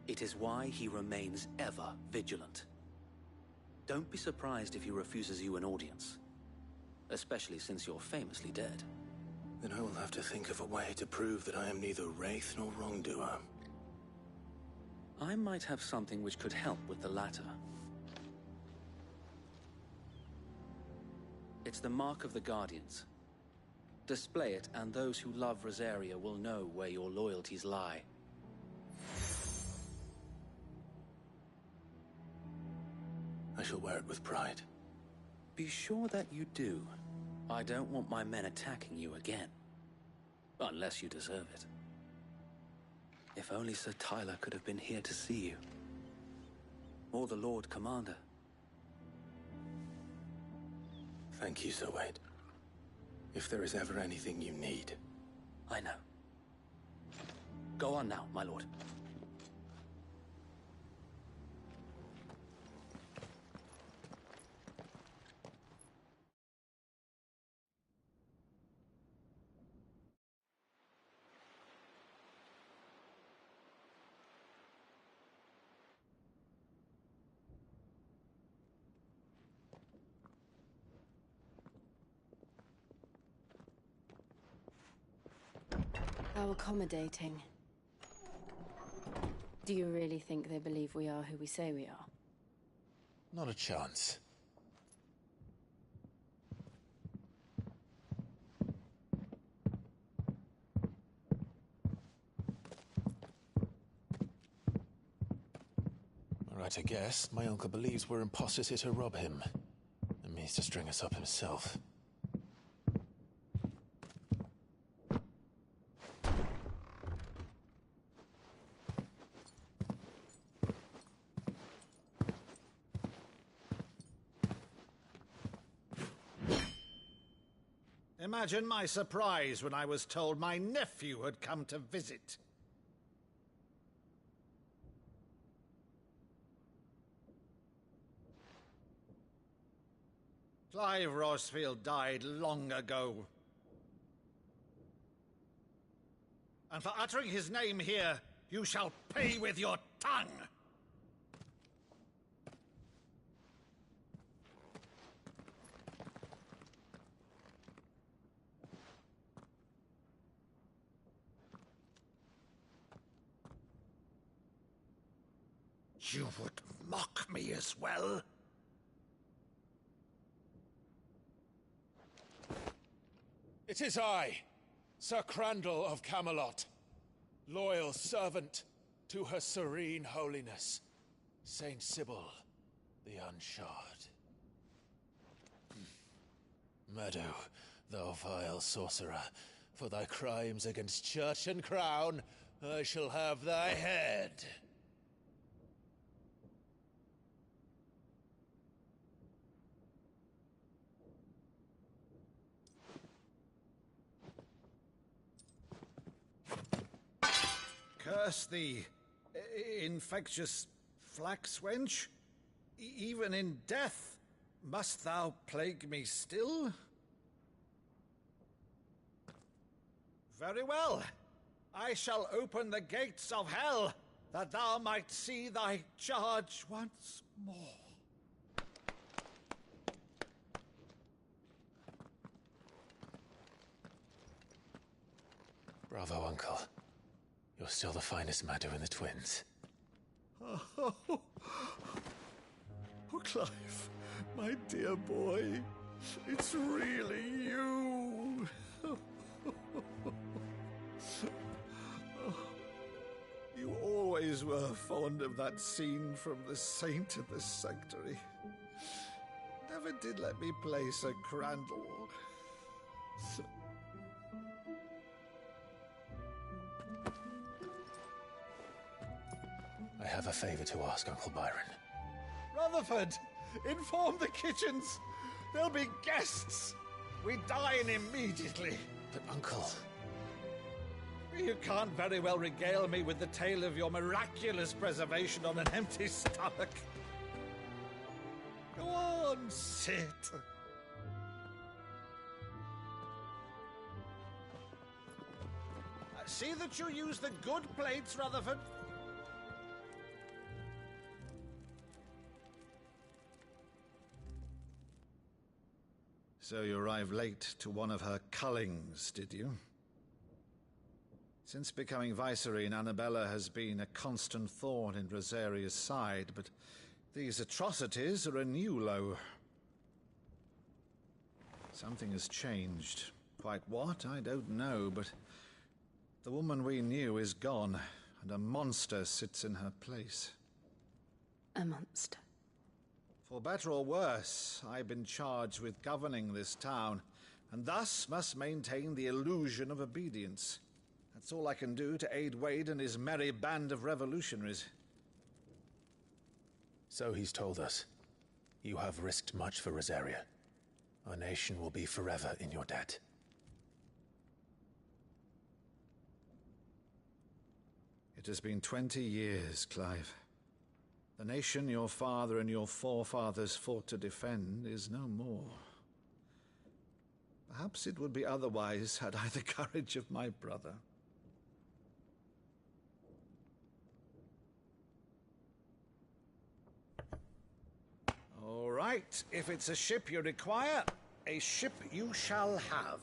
It is why he remains ever vigilant. Don't be surprised if he refuses you an audience, especially since you're famously dead. Then I will have to think of a way to prove that I am neither wraith nor wrongdoer. I might have something which could help with the latter. It's the mark of the Guardians. Display it, and those who love Rosaria will know where your loyalties lie. I shall wear it with pride. Be sure that you do. I don't want my men attacking you again. Unless you deserve it. If only Sir Tyler could have been here to see you. Or the Lord Commander. Thank you, Sir Wade. If there is ever anything you need. I know. Go on now, my lord. How accommodating. Do you really think they believe we are who we say we are? Not a chance. Right, I guess. My uncle believes we're imposters here to rob him. And means to string us up himself. Imagine my surprise when I was told my nephew had come to visit. Clive Rosefield died long ago. And for uttering his name here, you shall pay with your tongue! You would mock me as well? It is I, Sir Crandall of Camelot, loyal servant to Her Serene Holiness, Saint Sybil the Unshod. Meadow, thou vile sorcerer, for thy crimes against church and crown, I shall have thy head. Curse thee, infectious flax wench. Even in death, must thou plague me still? Very well. I shall open the gates of hell, that thou might see thy charge once more. Bravo, Uncle. You're still the finest Meadow in the twins. Oh, Clive, my dear boy, it's really you. You always were fond of that scene from The Saint of the Sanctuary. Never did let me play Sir Crandall. I have a favor to ask, Uncle Byron. Rutherford, inform the kitchens. There'll be guests. We dine immediately. But, Uncle... You can't very well regale me with the tale of your miraculous preservation on an empty stomach. Go on, sit. See that you use the good plates, Rutherford. So you arrived late to one of her cullings, did you? Since becoming Vicereine, Annabella has been a constant thorn in Rosaria's side, but these atrocities are a new low. Something has changed. Quite what, I don't know, but the woman we knew is gone, and a monster sits in her place. A monster? For better or worse, I've been charged with governing this town, and thus must maintain the illusion of obedience. That's all I can do to aid Wade and his merry band of revolutionaries. So he's told us. You have risked much for Rosaria. Our nation will be forever in your debt. It has been 20 years, Clive. The nation your father and your forefathers fought to defend is no more. Perhaps it would be otherwise had I the courage of my brother. All right, if it's a ship you require, a ship you shall have.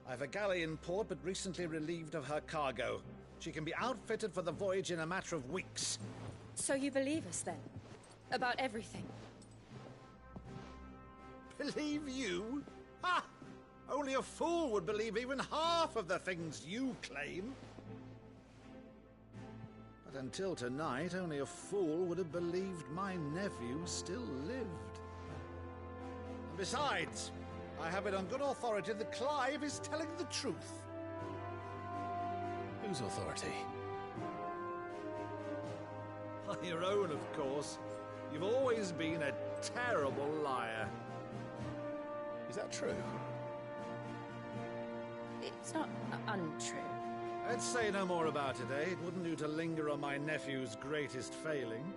I've a galley in port, but recently relieved of her cargo. She can be outfitted for the voyage in a matter of weeks. So you believe us, then? About everything? Believe you? Ha! Only a fool would believe even half of the things you claim. But until tonight, only a fool would have believed my nephew still lived. And besides, I have it on good authority that Clive is telling the truth. Whose authority? Your own, of course. You've always been a terrible liar. Is that true? It's not untrue. Let's say no more about it, eh? It wouldn't do to linger on my nephew's greatest failing.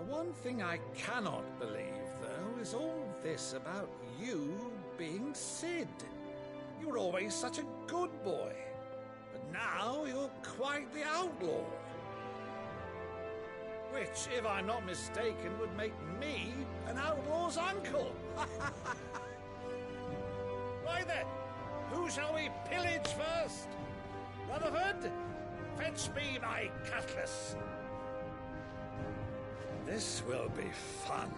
one thing I cannot believe, though, is all this about you being Sid. You were always such a good boy, but now you're quite the outlaw. Which, if I'm not mistaken, would make me an outlaw's uncle. Right then, who shall we pillage first? Rutherford, fetch me my cutlass. This will be fun.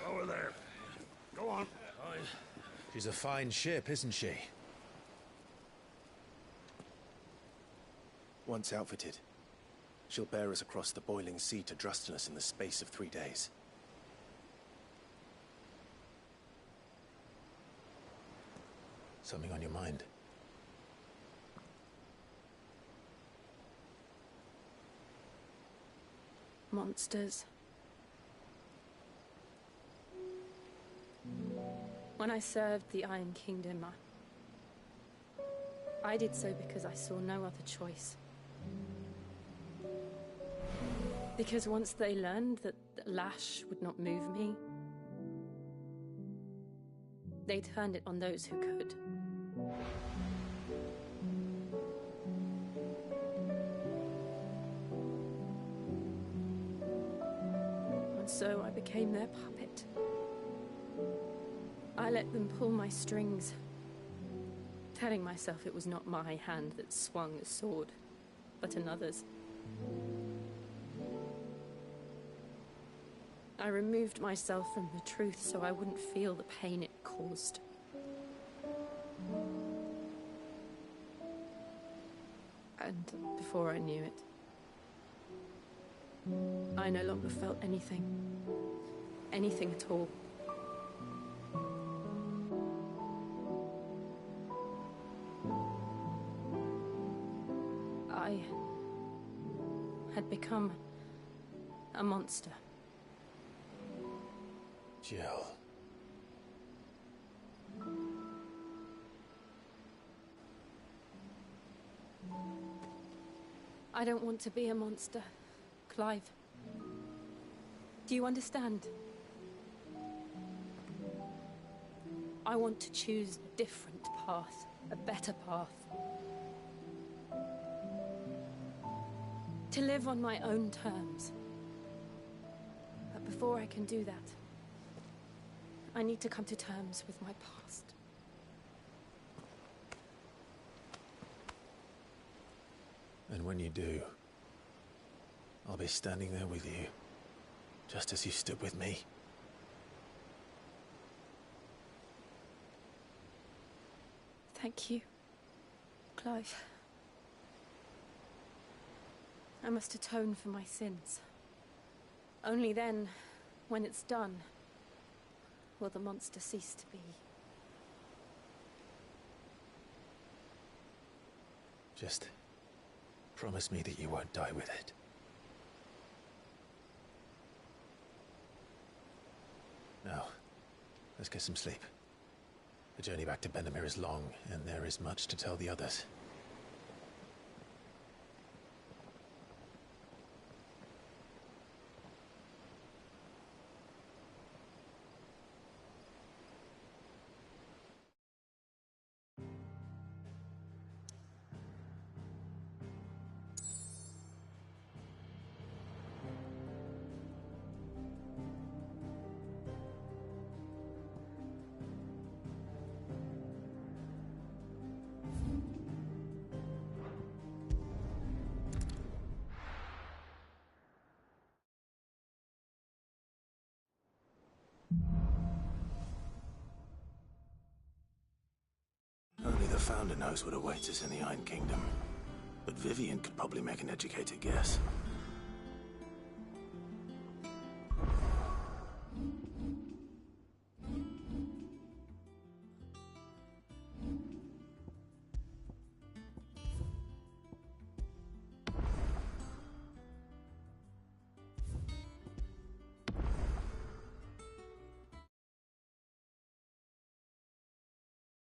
Over there. Go on. She's a fine ship, isn't she? Once outfitted, she'll bear us across the boiling sea to Drustinus in the space of 3 days. Something on your mind? Monsters. When I served the Iron Kingdom, I did so because I saw no other choice. Because once they learned that the lash would not move me, they turned it on those who could. And so I became their puppet. I let them pull my strings, telling myself it was not my hand that swung the sword, but another's. I removed myself from the truth so I wouldn't feel the pain it caused. And before I knew it, I no longer felt anything. Anything at all. I had become a monster. Jill. I don't want to be a monster, Clive. Do you understand? I want to choose a different path, a better path. To live on my own terms. But before I can do that, I need to come to terms with my past. And when you do, I'll be standing there with you, just as you stood with me. Thank you, Clive. I must atone for my sins. Only then, when it's done, will the monster cease to be. Just promise me that you won't die with it. Now, let's get some sleep. The journey back to Benamir is long, and there is much to tell the others. Only the Founder knows what awaits us in the Iron Kingdom. But Vivian could probably make an educated guess.